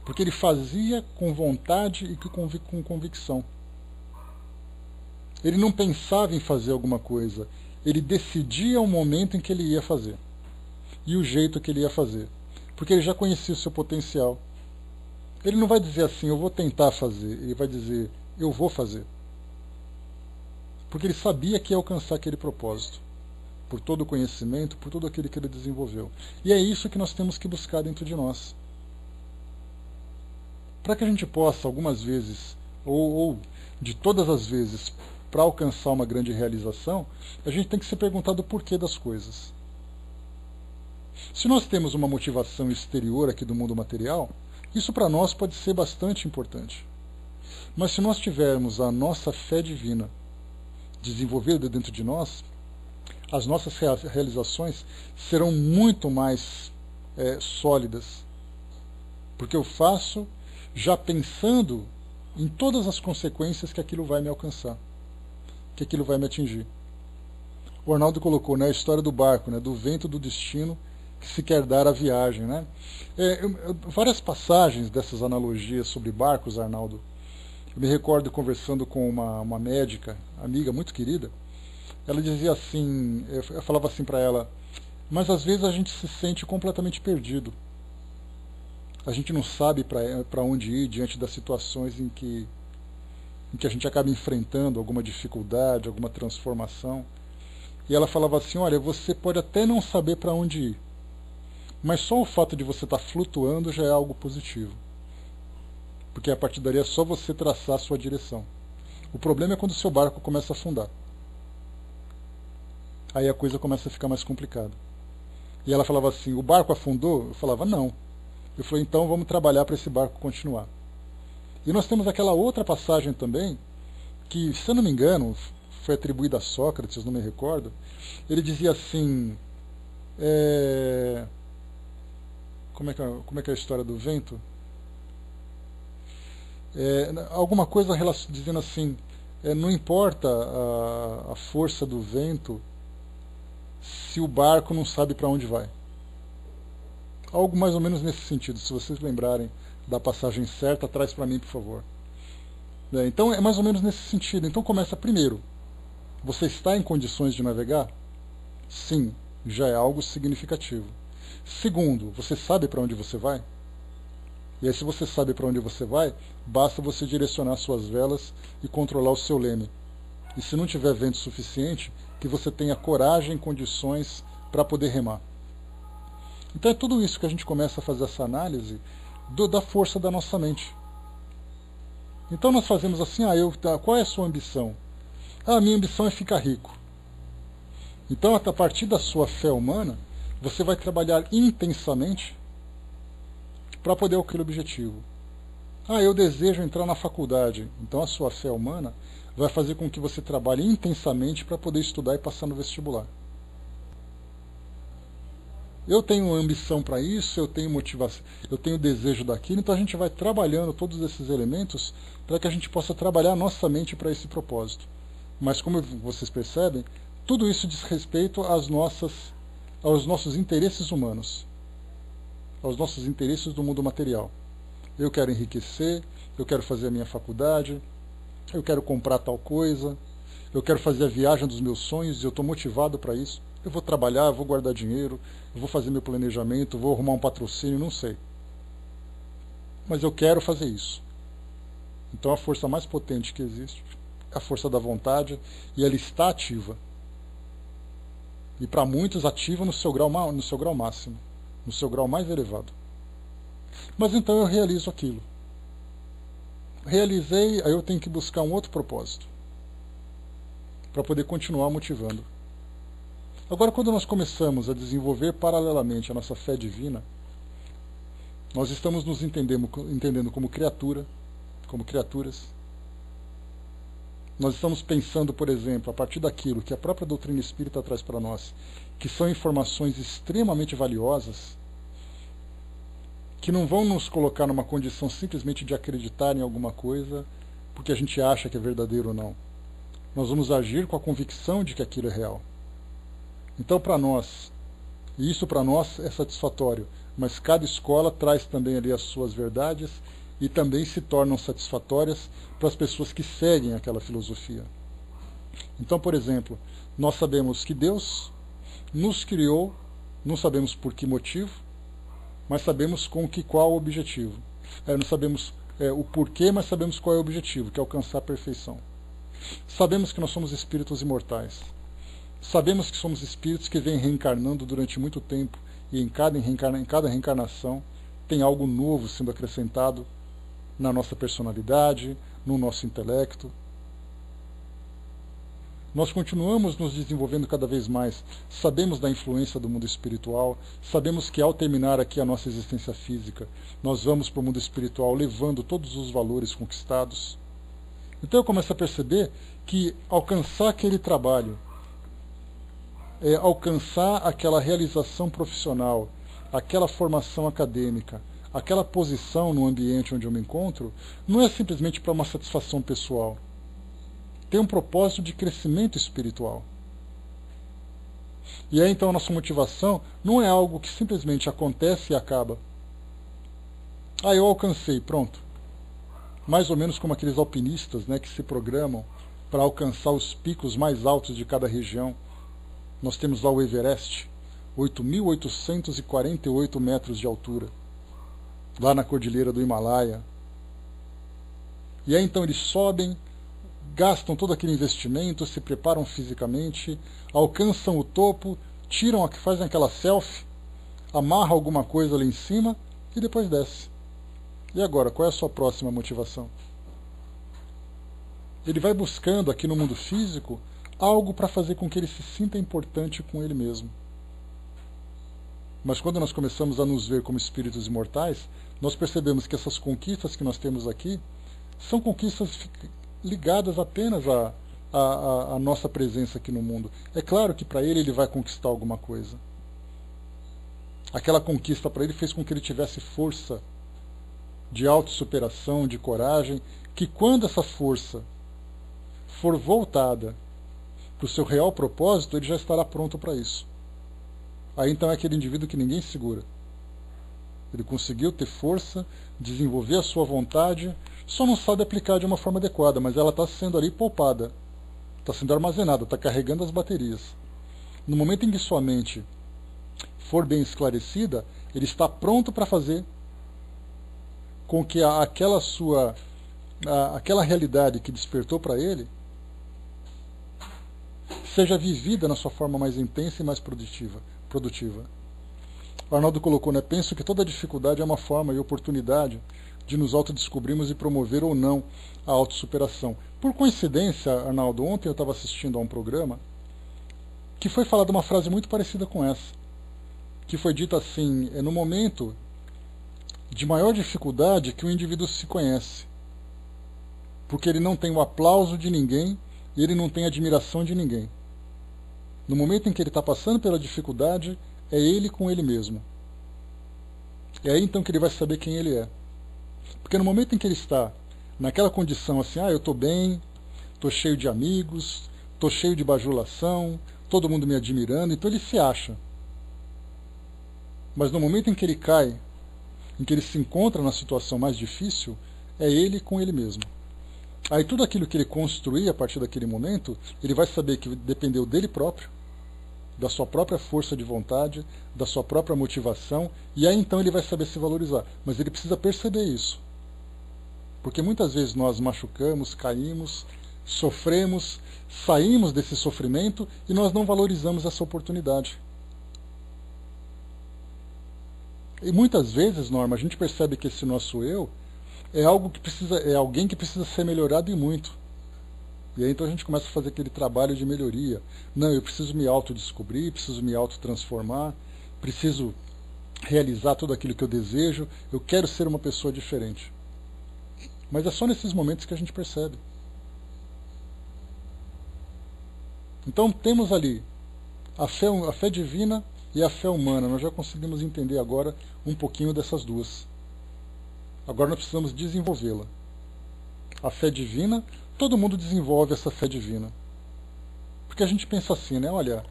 Porque ele fazia com vontade e com convicção. Ele não pensava em fazer alguma coisa, ele decidia o momento em que ele ia fazer e o jeito que ele ia fazer, porque ele já conhecia o seu potencial. Ele não vai dizer assim, eu vou tentar fazer, ele vai dizer, eu vou fazer. Porque ele sabia que ia alcançar aquele propósito, por todo o conhecimento, por tudo aquilo que ele desenvolveu. E é isso que nós temos que buscar dentro de nós. Para que a gente possa, algumas vezes, ou de todas as vezes, para alcançar uma grande realização, a gente tem que se perguntar do porquê das coisas. Se nós temos uma motivação exterior aqui do mundo material, isso para nós pode ser bastante importante. Mas se nós tivermos a nossa fé divina desenvolvida dentro de nós, as nossas realizações serão muito mais sólidas. Porque eu faço já pensando em todas as consequências que aquilo vai me alcançar, que aquilo vai me atingir. O Arnaldo colocou, né, a história do barco, né, do vento do destino que se quer dar à viagem. Né? Várias passagens dessas analogias sobre barcos, Arnaldo. Eu me recordo conversando com uma médica, amiga muito querida. Ela dizia assim, eu falava assim para ela, mas às vezes a gente se sente completamente perdido. A gente não sabe para onde ir diante das situações em que a gente acaba enfrentando alguma dificuldade, alguma transformação. E ela falava assim, olha, você pode até não saber para onde ir, mas só o fato de você estar flutuando já é algo positivo. Porque a partir dali é só você traçar a sua direção. O problema é quando o seu barco começa a afundar. Aí a coisa começa a ficar mais complicada. E ela falava assim, o barco afundou? Eu falava, não. Ele falou, então vamos trabalhar para esse barco continuar. E nós temos aquela outra passagem também, que, se eu não me engano, foi atribuída a Sócrates, não me recordo. Ele dizia assim, como é que é a história do vento? Alguma coisa dizendo assim, não importa a força do vento se o barco não sabe para onde vai. Algo mais ou menos nesse sentido. Se vocês lembrarem da passagem certa, traz para mim, por favor. Então é mais ou menos nesse sentido. Então começa primeiro. Você está em condições de navegar? Sim, já é algo significativo. Segundo, você sabe para onde você vai? E aí, se você sabe para onde você vai, basta você direcionar suas velas e controlar o seu leme. E se não tiver vento suficiente, que você tenha coragem e condições para poder remar. Então é tudo isso que a gente começa a fazer essa análise da força da nossa mente. Então nós fazemos assim, qual é a sua ambição? A minha ambição é ficar rico. Então, a partir da sua fé humana, você vai trabalhar intensamente para poder aquele objetivo. Eu desejo entrar na faculdade. Então a sua fé humana vai fazer com que você trabalhe intensamente para poder estudar e passar no vestibular. Eu tenho ambição para isso, eu tenho motivação, eu tenho desejo daquilo, então a gente vai trabalhando todos esses elementos para que a gente possa trabalhar a nossa mente para esse propósito. Mas como vocês percebem, tudo isso diz respeito aos nossos interesses humanos, aos nossos interesses do mundo material. Eu quero enriquecer, eu quero fazer a minha faculdade, eu quero comprar tal coisa, eu quero fazer a viagem dos meus sonhos e eu estou motivado para isso. Eu vou trabalhar, eu vou guardar dinheiro, eu vou fazer meu planejamento, vou arrumar um patrocínio, não sei. Mas eu quero fazer isso. Então a força mais potente que existe é a força da vontade e ela está ativa. E para muitos ativa no seu grau máximo, no seu grau mais elevado. Mas então eu realizo aquilo. Realizei, aí eu tenho que buscar um outro propósito para poder continuar motivando. Agora, quando nós começamos a desenvolver paralelamente a nossa fé divina, nós estamos nos entendendo como criatura, como criaturas. Nós estamos pensando, por exemplo, a partir daquilo que a própria doutrina espírita traz para nós, que são informações extremamente valiosas, que não vão nos colocar numa condição simplesmente de acreditar em alguma coisa porque a gente acha que é verdadeiro ou não. Nós vamos agir com a convicção de que aquilo é real. Então, para nós, e isso para nós é satisfatório, mas cada escola traz também ali as suas verdades e também se tornam satisfatórias para as pessoas que seguem aquela filosofia. Então, por exemplo, nós sabemos que Deus nos criou, não sabemos por que motivo, mas sabemos qual o objetivo. Não sabemos o porquê, mas sabemos qual é o objetivo, que é alcançar a perfeição. Sabemos que nós somos espíritos imortais. Sabemos que somos espíritos que vêm reencarnando durante muito tempo e em cada reencarnação tem algo novo sendo acrescentado na nossa personalidade, no nosso intelecto. Nós continuamos nos desenvolvendo cada vez mais, sabemos da influência do mundo espiritual, sabemos que ao terminar aqui a nossa existência física, nós vamos para o mundo espiritual levando todos os valores conquistados. Então eu começo a perceber que alcançar aquele trabalho, alcançar aquela realização profissional, aquela formação acadêmica, aquela posição no ambiente onde eu me encontro, não é simplesmente para uma satisfação pessoal. Tem um propósito de crescimento espiritual. E aí então a nossa motivação não é algo que simplesmente acontece e acaba. Eu alcancei, pronto. Mais ou menos como aqueles alpinistas, que se programam para alcançar os picos mais altos de cada região. Nós temos lá o Everest, 8.848 metros de altura, lá na cordilheira do Himalaia. E aí então eles sobem, gastam todo aquele investimento, se preparam fisicamente, alcançam o topo, fazem aquela selfie, amarram alguma coisa ali em cima e depois desce. E agora, qual é a sua próxima motivação? Ele vai buscando aqui no mundo físico algo para fazer com que ele se sinta importante com ele mesmo. Mas quando nós começamos a nos ver como espíritos imortais, nós percebemos que essas conquistas que nós temos aqui são conquistas ligadas apenas à nossa presença aqui no mundo. É claro que para ele vai conquistar alguma coisa. Aquela conquista para ele fez com que ele tivesse força de autossuperação, de coragem, que quando essa força for voltada para o seu real propósito, ele já estará pronto para isso. Aí então é aquele indivíduo que ninguém segura. Ele conseguiu ter força, desenvolver a sua vontade, só não sabe aplicar de uma forma adequada, mas ela está sendo ali poupada, está sendo armazenada, está carregando as baterias. No momento em que sua mente for bem esclarecida, ele está pronto para fazer com que aquela realidade que despertou para ele seja vivida na sua forma mais intensa e mais produtiva. O Arnaldo colocou, né? Penso que toda dificuldade é uma forma e oportunidade de nos autodescobrirmos e promover ou não a autossuperação. Por coincidência, Arnaldo, ontem eu estava assistindo a um programa que foi falada uma frase muito parecida com essa, que foi dita assim: é no momento de maior dificuldade que o indivíduo se conhece, porque ele não tem o aplauso de ninguém e ele não tem a admiração de ninguém. No momento em que ele está passando pela dificuldade, é ele com ele mesmo. É aí então que ele vai saber quem ele é. Porque no momento em que ele está naquela condição assim, eu estou bem, estou cheio de amigos, estou cheio de bajulação, todo mundo me admirando, então ele se acha. Mas no momento em que ele cai, em que ele se encontra na situação mais difícil, é ele com ele mesmo. Aí tudo aquilo que ele construir a partir daquele momento, ele vai saber que dependeu dele próprio, da sua própria força de vontade, da sua própria motivação, e aí então ele vai saber se valorizar. Mas ele precisa perceber isso. Porque muitas vezes nós machucamos, caímos, sofremos, saímos desse sofrimento e nós não valorizamos essa oportunidade. E muitas vezes, Norma, a gente percebe que esse nosso eu é alguém que precisa ser melhorado e muito. E aí então a gente começa a fazer aquele trabalho de melhoria. Não, eu preciso me autodescobrir, preciso me autotransformar, preciso realizar tudo aquilo que eu desejo, eu quero ser uma pessoa diferente. Mas é só nesses momentos que a gente percebe. Então temos ali a fé divina e a fé humana. Nós já conseguimos entender agora um pouquinho dessas duas. Agora nós precisamos desenvolvê-la. A fé divina, todo mundo desenvolve essa fé divina. Porque a gente pensa assim, né? Olha,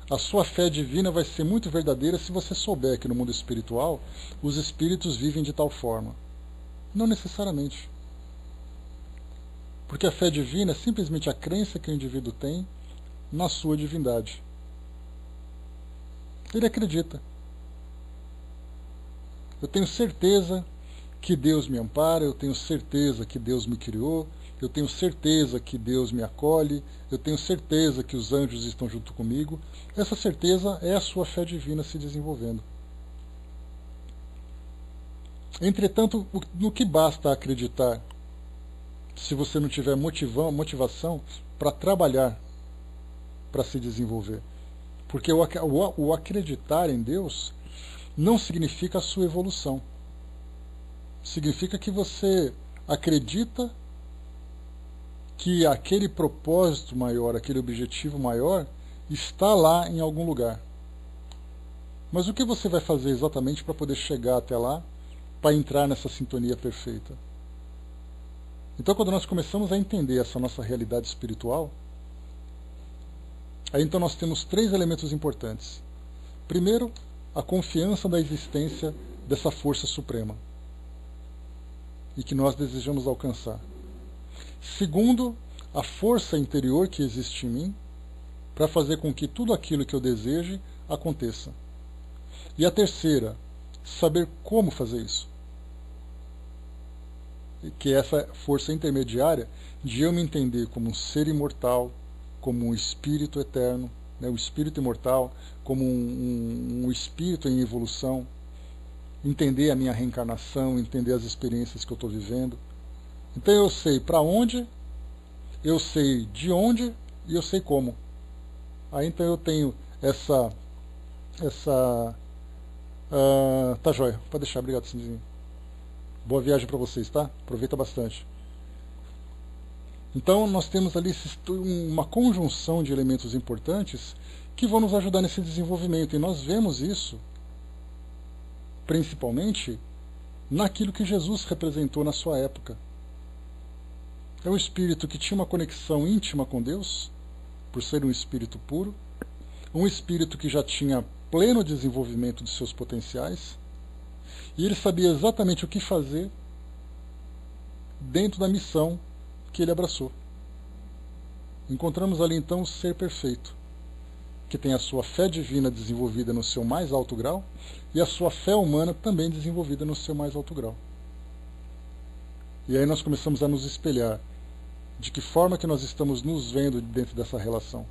a sua fé divina vai ser muito verdadeira se você souber que no mundo espiritual os espíritos vivem de tal forma. Não necessariamente. Porque a fé divina é simplesmente a crença que o indivíduo tem na sua divindade. Ele acredita. Eu tenho certeza que Deus me ampara, eu tenho certeza que Deus me criou, eu tenho certeza que Deus me acolhe, eu tenho certeza que os anjos estão junto comigo. Essa certeza é a sua fé divina se desenvolvendo. Entretanto, no que basta acreditar se você não tiver motivação para trabalhar, para se desenvolver? Porque o acreditar em Deus não significa a sua evolução. Significa que você acredita que aquele propósito maior, aquele objetivo maior, está lá em algum lugar. Mas o que você vai fazer exatamente para poder chegar até lá, para entrar nessa sintonia perfeita? Então, quando nós começamos a entender essa nossa realidade espiritual, aí então nós temos 3 elementos importantes. Primeiro, a confiança da existência dessa força suprema e que nós desejamos alcançar. Segundo, a força interior que existe em mim para fazer com que tudo aquilo que eu deseje aconteça. E a terceira, saber como fazer isso. Que é essa força intermediária de eu me entender como um ser imortal, como um espírito eterno, né, o espírito imortal, como um espírito em evolução, entender a minha reencarnação, entender as experiências que eu estou vivendo. Então eu sei para onde, eu sei de onde e eu sei como. Aí então eu tenho essa Tá joia, pode deixar, obrigado, Cinzinho. Boa viagem para vocês, tá? Aproveita bastante. Então nós temos ali uma conjunção de elementos importantes que vão nos ajudar nesse desenvolvimento. E nós vemos isso principalmente naquilo que Jesus representou na sua época. É um espírito que tinha uma conexão íntima com Deus, por ser um espírito puro, um espírito que já tinha pleno desenvolvimento de seus potenciais, e ele sabia exatamente o que fazer dentro da missão que ele abraçou. Encontramos ali então o ser perfeito, que tem a sua fé divina desenvolvida no seu mais alto grau e a sua fé humana também desenvolvida no seu mais alto grau. E aí nós começamos a nos espelhar de que forma que nós estamos nos vendo dentro dessa relação.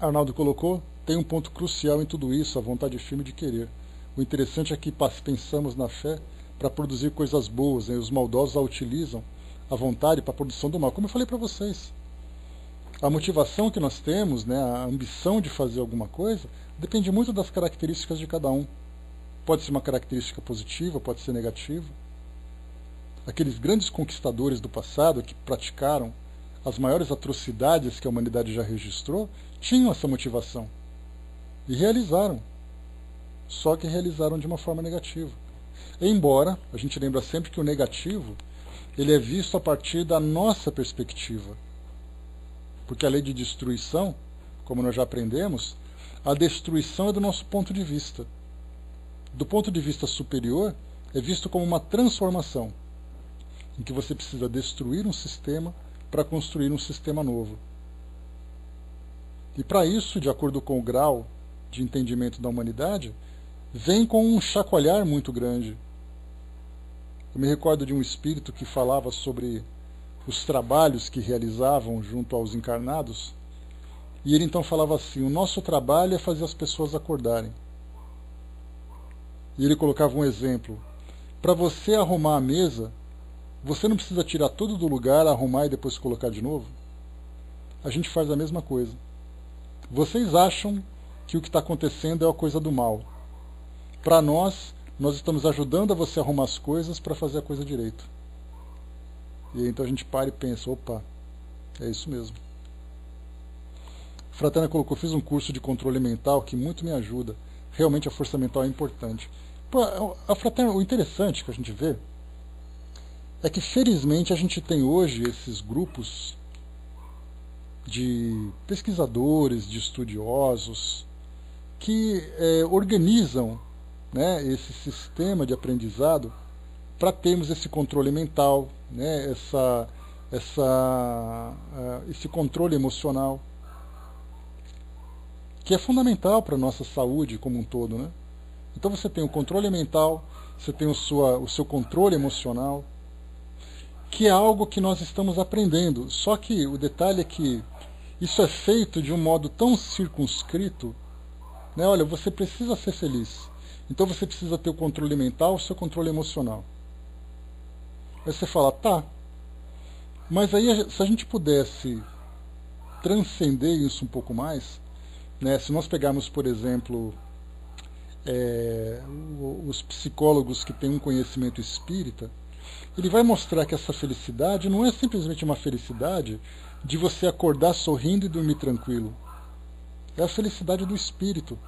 Arnaldo colocou, tem um ponto crucial em tudo isso, a vontade firme de querer. O interessante é que pensamos na fé para produzir coisas boas, e os maldosos a utilizam a vontade para a produção do mal. Como eu falei para vocês, a motivação que nós temos, né, a ambição de fazer alguma coisa, depende muito das características de cada um. Pode ser uma característica positiva, pode ser negativa. Aqueles grandes conquistadores do passado que praticaram as maiores atrocidades que a humanidade já registrou, tinham essa motivação. E realizaram. Só que realizaram de uma forma negativa. Embora, a gente lembra sempre que o negativo, ele é visto a partir da nossa perspectiva. Porque a lei de destruição, como nós já aprendemos, a destruição é do nosso ponto de vista. Do ponto de vista superior, é visto como uma transformação, em que você precisa destruir um sistema para construir um sistema novo. E para isso, de acordo com o grau de entendimento da humanidade, vem com um chacoalhar muito grande. Eu me recordo de um espírito que falava sobre os trabalhos que realizavam junto aos encarnados, e ele então falava assim: o nosso trabalho é fazer as pessoas acordarem. E ele colocava um exemplo: para você arrumar a mesa, você não precisa tirar tudo do lugar, arrumar e depois colocar de novo. A gente faz a mesma coisa. Vocês acham que o que está acontecendo é a coisa do mal. Para nós estamos ajudando a você arrumar as coisas para fazer a coisa direito. E aí, então a gente para e pensa: opa, é isso mesmo. Fraterna colocou: fiz um curso de controle mental que muito me ajuda. Realmente a força mental é importante. Pô, a Fraterna, o interessante que a gente vê é que felizmente a gente tem hoje esses grupos de pesquisadores, de estudiosos, que organizam, né, esse sistema de aprendizado para termos esse controle mental, né, esse controle emocional, que é fundamental para a nossa saúde como um todo, né? Então você tem o controle mental, você tem o seu controle emocional, que é algo que nós estamos aprendendo. Só que o detalhe é que isso é feito de um modo tão circunscrito, né? Olha, você precisa ser feliz, então você precisa ter o controle mental, o seu controle emocional. Aí você fala: tá, mas aí se a gente pudesse transcender isso um pouco mais, né? Se nós pegarmos, por exemplo, os psicólogos que têm um conhecimento espírita, ele vai mostrar que essa felicidade não é simplesmente uma felicidade de você acordar sorrindo e dormir tranquilo. É a felicidade do espírito.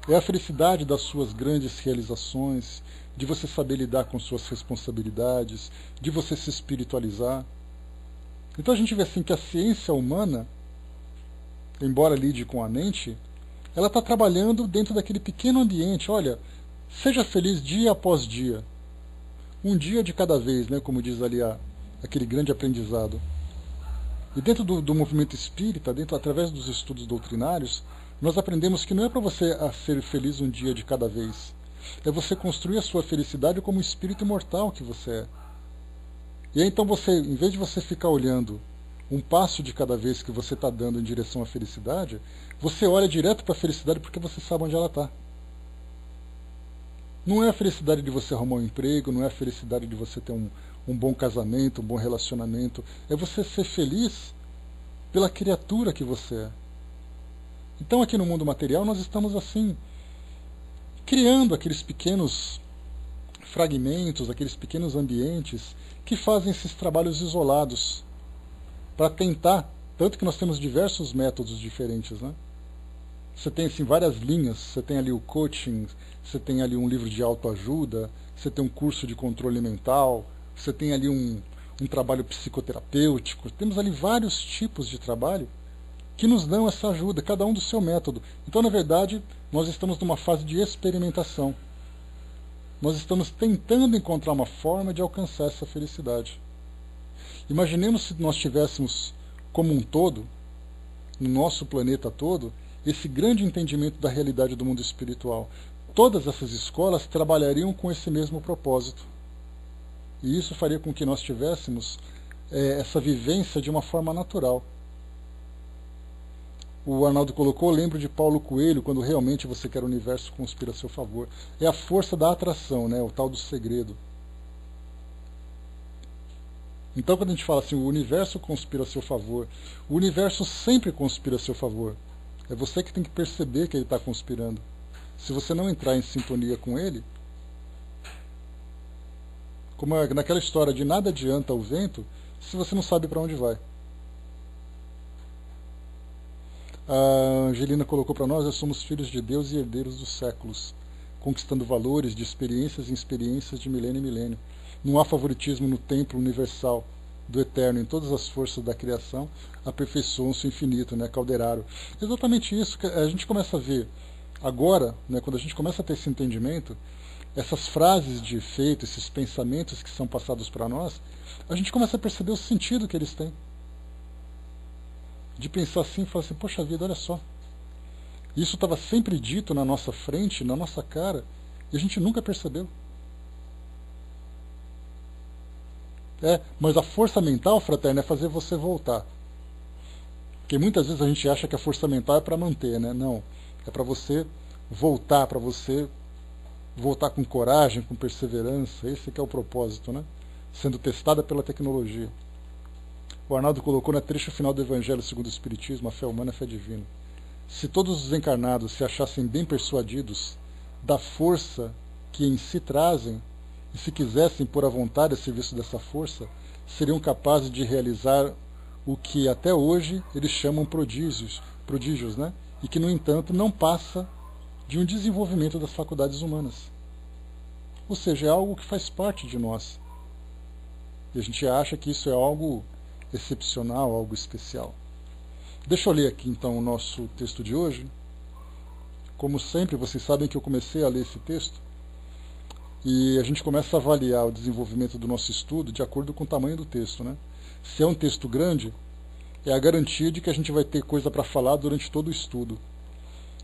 É a felicidade das suas grandes realizações, de você saber lidar com suas responsabilidades, de você se espiritualizar. Então a gente vê assim que a ciência humana, embora lide com a mente, ela está trabalhando dentro daquele pequeno ambiente. Olha, seja feliz dia após dia. Um dia de cada vez, né, como diz ali aquele grande aprendizado. E dentro do movimento espírita, através dos estudos doutrinários, nós aprendemos que não é para você ser feliz um dia de cada vez. É você construir a sua felicidade como o espírito imortal que você é. E aí então você, em vez de você ficar olhando um passo de cada vez que você está dando em direção à felicidade, você olha direto para a felicidade porque você sabe onde ela está. Não é a felicidade de você arrumar um emprego, não é a felicidade de você ter um bom casamento, um bom relacionamento. É você ser feliz pela criatura que você é. Então aqui no mundo material nós estamos assim, criando aqueles pequenos fragmentos, aqueles pequenos ambientes que fazem esses trabalhos isolados para tentar, tanto que nós temos diversos métodos diferentes, né? Você tem assim várias linhas, você tem ali o coaching, você tem ali um livro de autoajuda, você tem um curso de controle mental, você tem ali um trabalho psicoterapêutico, temos ali vários tipos de trabalho que nos dão essa ajuda, cada um do seu método. Então, na verdade, nós estamos numa fase de experimentação. Nós estamos tentando encontrar uma forma de alcançar essa felicidade. Imaginemos se nós tivéssemos, como um todo, no nosso planeta todo, esse grande entendimento da realidade do mundo espiritual. Todas essas escolas trabalhariam com esse mesmo propósito. E isso faria com que nós tivéssemos essa vivência de uma forma natural. O Arnaldo colocou, lembro de Paulo Coelho, quando realmente você quer o universo conspira a seu favor. É a força da atração, né? O tal do segredo. Então, quando a gente fala assim, o universo conspira a seu favor, o universo sempre conspira a seu favor. É você que tem que perceber que ele está conspirando. Se você não entrar em sintonia com ele, como naquela história de nada adianta o vento se você não sabe para onde vai. A Angelina colocou para nós somos filhos de Deus e herdeiros dos séculos, conquistando valores de experiências em experiências de milênio em milênio. Não há favoritismo no templo universal do eterno, em todas as forças da criação aperfeiçoam-se o infinito, né? Calderaro. Exatamente isso que a gente começa a ver agora, né, quando a gente começa a ter esse entendimento, essas frases de efeito, esses pensamentos que são passados para nós, a gente começa a perceber o sentido que eles têm. De pensar assim, falar assim, poxa vida, olha só. Isso estava sempre dito na nossa frente, na nossa cara, e a gente nunca percebeu. Mas a força mental, fraterna, é fazer você voltar. Porque muitas vezes a gente acha que a força mental é para manter, né? Não. É para você voltar, para você voltar com coragem, com perseverança. Esse que é o propósito, né? Sendo testada pela tecnologia. O Arnaldo colocou no trecho final do Evangelho segundo o Espiritismo, a fé humana é a fé divina. Se todos os encarnados se achassem bem persuadidos da força que em si trazem, e se quisessem pôr a vontade a serviço dessa força, seriam capazes de realizar o que até hoje eles chamam prodígios, né? E que, no entanto, não passa de um desenvolvimento das faculdades humanas. Ou seja, é algo que faz parte de nós. E a gente acha que isso é algo excepcional, algo especial. Deixa eu ler aqui então o nosso texto de hoje. Como sempre, vocês sabem que eu comecei a ler esse texto e a gente começa a avaliar o desenvolvimento do nosso estudo de acordo com o tamanho do texto, né? Se é um texto grande, é a garantia de que a gente vai ter coisa para falar durante todo o estudo.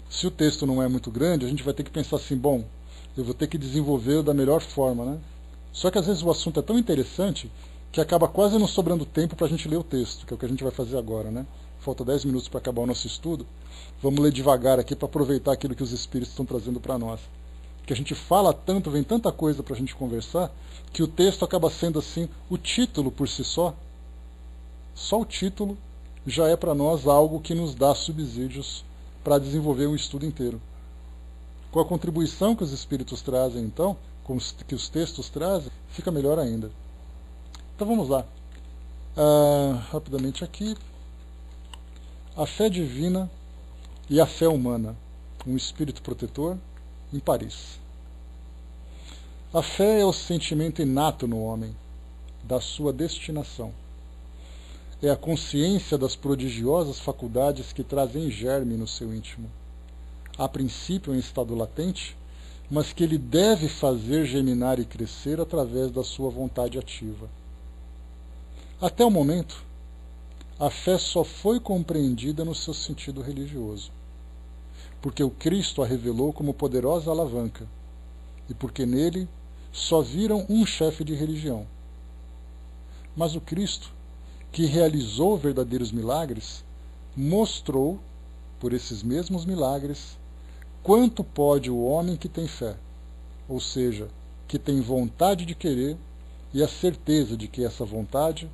Se o texto não é muito grande, a gente vai ter que pensar assim, bom, eu vou ter que desenvolver da melhor forma, né? Só que às vezes o assunto é tão interessante que acaba quase não sobrando tempo para a gente ler o texto, que é o que a gente vai fazer agora, né? Falta 10 minutos para acabar o nosso estudo. Vamos ler devagar aqui para aproveitar aquilo que os Espíritos estão trazendo para nós. Que a gente fala tanto, vem tanta coisa para a gente conversar, que o texto acaba sendo assim, o título por si só o título já é para nós algo que nos dá subsídios para desenvolver um estudo inteiro. Com a contribuição que os Espíritos trazem, então, que os textos trazem, fica melhor ainda. Então vamos lá. Rapidamente aqui. A fé divina e a fé humana. Um espírito protetor em Paris. A fé é o sentimento inato no homem, da sua destinação. É a consciência das prodigiosas faculdades que trazem germe no seu íntimo. A princípio em estado latente, mas que ele deve fazer germinar e crescer através da sua vontade ativa. Até o momento, a fé só foi compreendida no seu sentido religioso, porque o Cristo a revelou como poderosa alavanca, e porque nele só viram um chefe de religião. Mas o Cristo, que realizou verdadeiros milagres, mostrou, por esses mesmos milagres, quanto pode o homem que tem fé, ou seja, que tem vontade de querer e a certeza de que essa vontade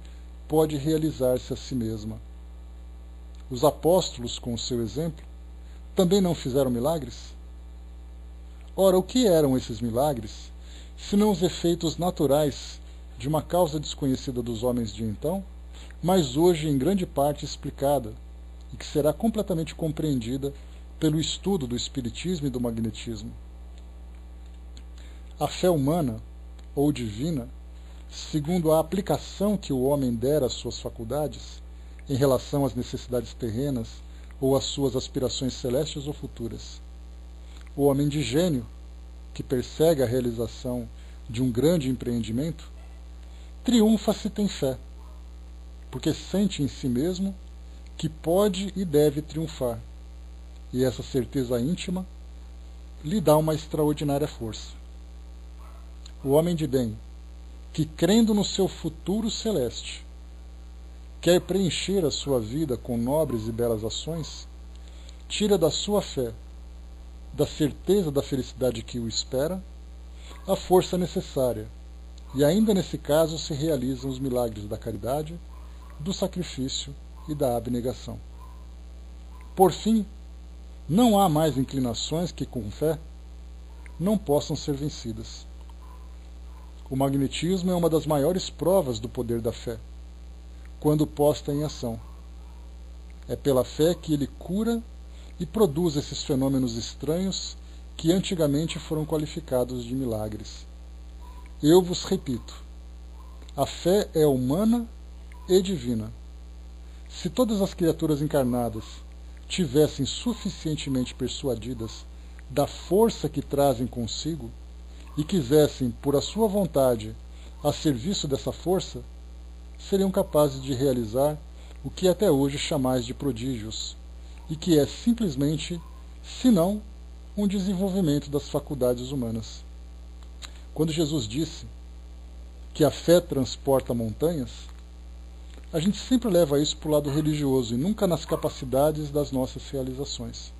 pode realizar-se a si mesma. Os apóstolos, com o seu exemplo, também não fizeram milagres? Ora, o que eram esses milagres, senão os efeitos naturais de uma causa desconhecida dos homens de então, mas hoje em grande parte explicada, e que será completamente compreendida pelo estudo do espiritismo e do magnetismo. A fé humana, ou divina, segundo a aplicação que o homem der às suas faculdades, em relação às necessidades terrenas ou às suas aspirações celestes ou futuras. O homem de gênio, que persegue a realização de um grande empreendimento, triunfa se tem fé, porque sente em si mesmo que pode e deve triunfar, e essa certeza íntima lhe dá uma extraordinária força. O homem de bem, que crendo no seu futuro celeste, quer preencher a sua vida com nobres e belas ações, tira da sua fé, da certeza da felicidade que o espera, a força necessária, e ainda nesse caso se realizam os milagres da caridade, do sacrifício e da abnegação. Por fim, não há mais inclinações que, com fé, não possam ser vencidas. O magnetismo é uma das maiores provas do poder da fé, quando posta em ação. É pela fé que ele cura e produz esses fenômenos estranhos que antigamente foram qualificados de milagres. Eu vos repito, a fé é humana e divina. Se todas as criaturas encarnadas tivessem suficientemente persuadidas da força que trazem consigo e quisessem, por a sua vontade, a serviço dessa força, seriam capazes de realizar o que até hoje chamais de prodígios, e que é simplesmente, senão, um desenvolvimento das faculdades humanas. Quando Jesus disse que a fé transporta montanhas, a gente sempre leva isso para o lado religioso e nunca nas capacidades das nossas realizações.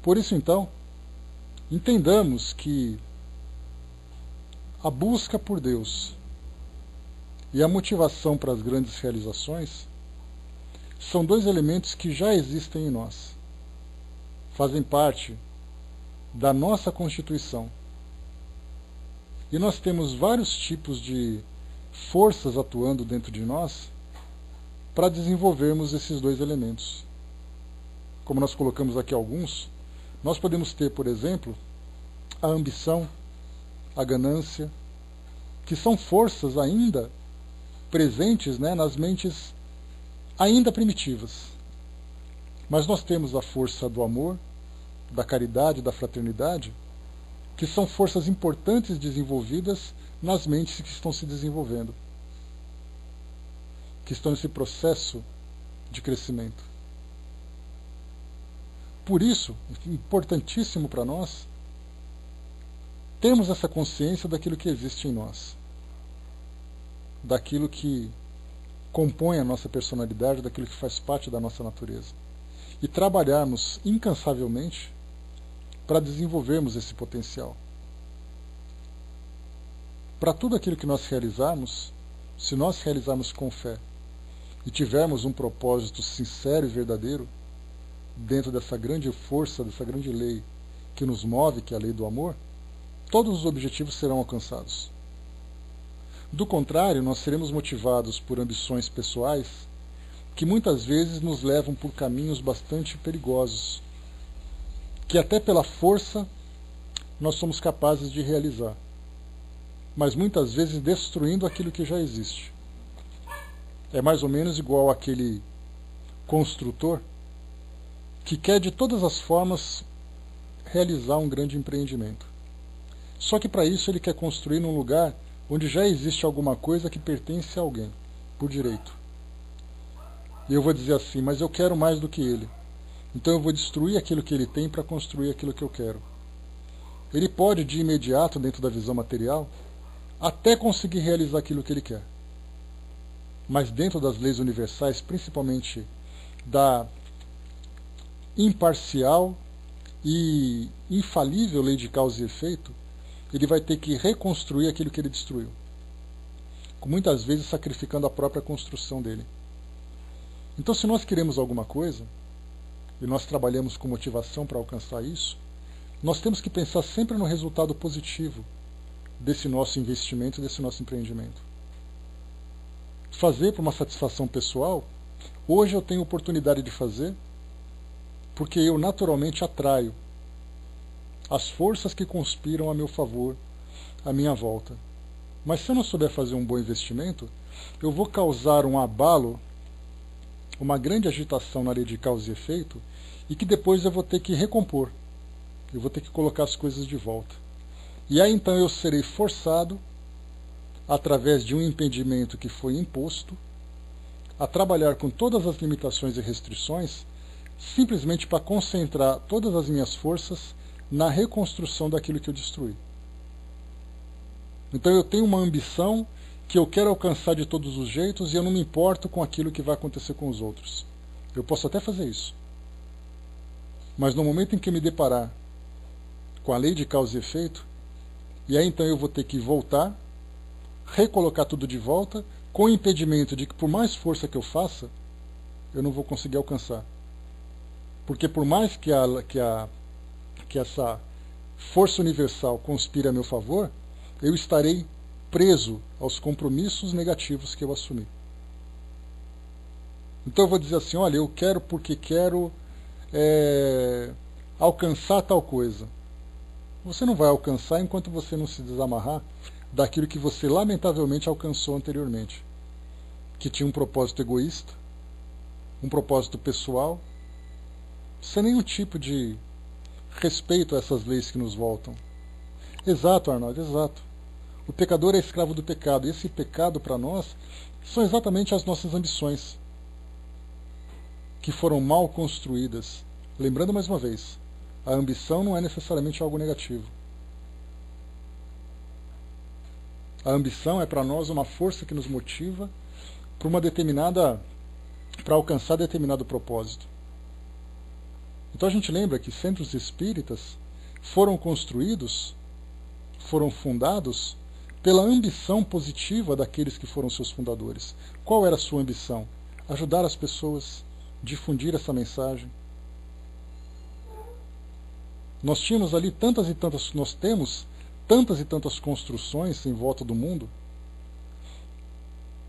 Por isso, então, entendamos que a busca por Deus e a motivação para as grandes realizações são dois elementos que já existem em nós. Fazem parte da nossa constituição. E nós temos vários tipos de forças atuando dentro de nós para desenvolvermos esses dois elementos. Como nós colocamos aqui alguns, nós podemos ter, por exemplo, a ambição, a ganância, que são forças ainda presentes, nas mentes ainda primitivas. Mas nós temos a força do amor, da caridade, da fraternidade, que são forças importantes desenvolvidas nas mentes que estão se desenvolvendo, que estão nesse processo de crescimento. Por isso, é importantíssimo para nós termos essa consciência daquilo que existe em nós, daquilo que compõe a nossa personalidade, daquilo que faz parte da nossa natureza, e trabalharmos incansavelmente para desenvolvermos esse potencial. Para tudo aquilo que nós realizarmos, se nós realizarmos com fé e tivermos um propósito sincero e verdadeiro, dentro dessa grande força, dessa grande lei que nos move, que é a lei do amor, todos os objetivos serão alcançados. Do contrário, nós seremos motivados por ambições pessoais que muitas vezes nos levam por caminhos bastante perigosos, que até pela força nós somos capazes de realizar, mas muitas vezes destruindo aquilo que já existe. É mais ou menos igual àquele construtor que quer de todas as formas realizar um grande empreendimento. Só que para isso ele quer construir num lugar onde já existe alguma coisa que pertence a alguém, por direito. E eu vou dizer assim, mas eu quero mais do que ele. Então eu vou destruir aquilo que ele tem para construir aquilo que eu quero. Ele pode, de imediato, dentro da visão material, até conseguir realizar aquilo que ele quer. Mas dentro das leis universais, principalmente da imparcial e infalível lei de causa e efeito, ele vai ter que reconstruir aquilo que ele destruiu, muitas vezes sacrificando a própria construção dele. Então, se nós queremos alguma coisa, e nós trabalhamos com motivação para alcançar isso, nós temos que pensar sempre no resultado positivo desse nosso investimento, desse nosso empreendimento. Fazer por uma satisfação pessoal, hoje eu tenho oportunidade de fazer, porque eu naturalmente atraio as forças que conspiram a meu favor, à minha volta. Mas se eu não souber fazer um bom investimento, eu vou causar um abalo, uma grande agitação na lei de causa e efeito, e que depois eu vou ter que recompor. Eu vou ter que colocar as coisas de volta. E aí então eu serei forçado, através de um impedimento que foi imposto, a trabalhar com todas as limitações e restrições, simplesmente para concentrar todas as minhas forças na reconstrução daquilo que eu destruí. Então eu tenho uma ambição que eu quero alcançar de todos os jeitos e eu não me importo com aquilo que vai acontecer com os outros. Eu posso até fazer isso. Mas no momento em que eu me deparar com a lei de causa e efeito, e aí então eu vou ter que voltar, recolocar tudo de volta, com o impedimento de que por mais força que eu faça, eu não vou conseguir alcançar. Porque por mais que essa força universal conspire a meu favor, eu estarei preso aos compromissos negativos que eu assumi. Então eu vou dizer assim, olha, eu quero porque quero alcançar tal coisa. Você não vai alcançar enquanto você não se desamarrar daquilo que você lamentavelmente alcançou anteriormente, que tinha um propósito egoísta, um propósito pessoal, sem nenhum tipo de respeito a essas leis que nos voltam. Exato, Arnaldo, exato. O pecador é escravo do pecado, e esse pecado para nós são exatamente as nossas ambições, que foram mal construídas. Lembrando mais uma vez, a ambição não é necessariamente algo negativo. A ambição é para nós uma força que nos motiva para alcançar determinado propósito. Então a gente lembra que centros espíritas foram construídos, foram fundados pela ambição positiva daqueles que foram seus fundadores. Qual era a sua ambição? Ajudar as pessoas, difundir essa mensagem. Nós tínhamos ali nós temos tantas e tantas construções em volta do mundo.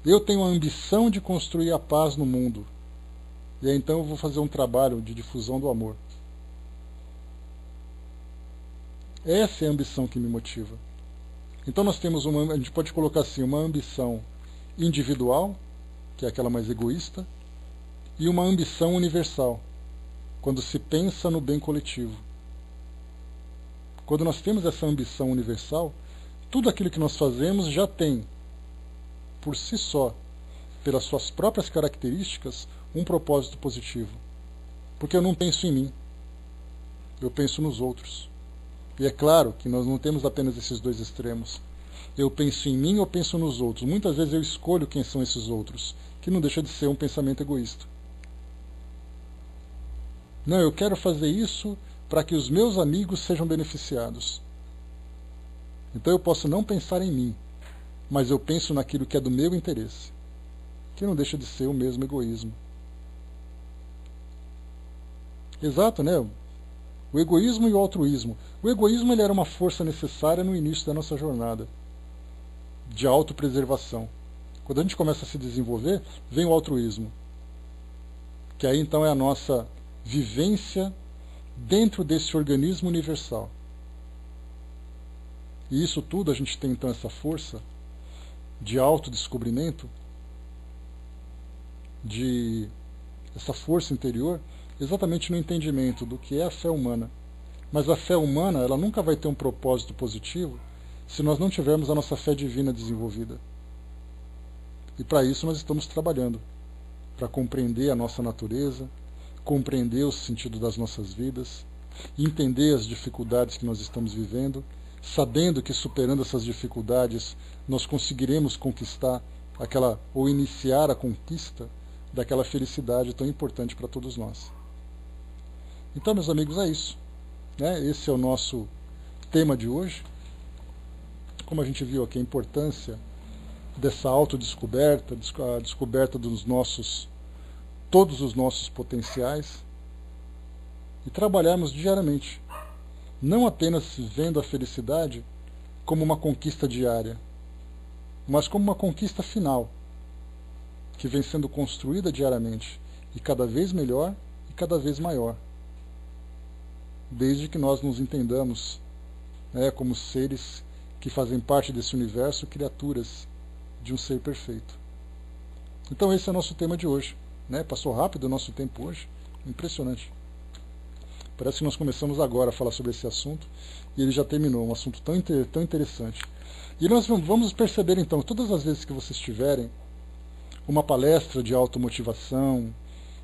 Eu tenho a ambição de construir a paz no mundo. E aí então eu vou fazer um trabalho de difusão do amor. Essa é a ambição que me motiva. Então nós temos a gente pode colocar assim, uma ambição individual, que é aquela mais egoísta, e uma ambição universal, quando se pensa no bem coletivo. Quando nós temos essa ambição universal, tudo aquilo que nós fazemos já tem, por si só, pelas suas próprias características, um propósito positivo. Porque eu não penso em mim, eu penso nos outros. E é claro que nós não temos apenas esses dois extremos. Eu penso em mim ou penso nos outros. Muitas vezes eu escolho quem são esses outros, que não deixa de ser um pensamento egoísta. Não, eu quero fazer isso para que os meus amigos sejam beneficiados. Então eu posso não pensar em mim, mas eu penso naquilo que é do meu interesse, que não deixa de ser o mesmo egoísmo. Exato, né? O egoísmo e o altruísmo. O egoísmo ele era uma força necessária no início da nossa jornada de autopreservação. Quando a gente começa a se desenvolver, vem o altruísmo, que aí então é a nossa vivência dentro desse organismo universal. E isso tudo, a gente tem então essa força de autodescobrimento, essa força interior, exatamente no entendimento do que é a fé humana. Mas a fé humana, ela nunca vai ter um propósito positivo se nós não tivermos a nossa fé divina desenvolvida. E para isso nós estamos trabalhando, para compreender a nossa natureza, compreender o sentido das nossas vidas, entender as dificuldades que nós estamos vivendo, sabendo que superando essas dificuldades nós conseguiremos conquistar ou iniciar a conquista daquela felicidade tão importante para todos nós. Então, meus amigos, é isso, né? Esse é o nosso tema de hoje. Como a gente viu aqui, a importância dessa autodescoberta, a descoberta todos os nossos potenciais, e trabalharmos diariamente não apenas vendo a felicidade como uma conquista diária, mas como uma conquista final, que vem sendo construída diariamente, e cada vez melhor e cada vez maior, desde que nós nos entendamos, como seres que fazem parte desse universo, criaturas de um ser perfeito. Então esse é o nosso tema de hoje. Passou rápido o nosso tempo hoje, impressionante. Parece que nós começamos agora a falar sobre esse assunto e ele já terminou, um assunto tão interessante. E nós vamos perceber então, todas as vezes que vocês tiverem uma palestra de automotivação,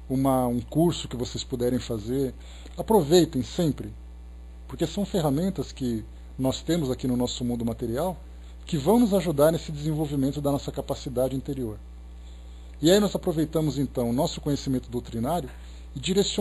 um curso que vocês puderem fazer, aproveitem sempre, porque são ferramentas que nós temos aqui no nosso mundo material que vão nos ajudar nesse desenvolvimento da nossa capacidade interior. E aí nós aproveitamos então o nosso conhecimento doutrinário e direcionamos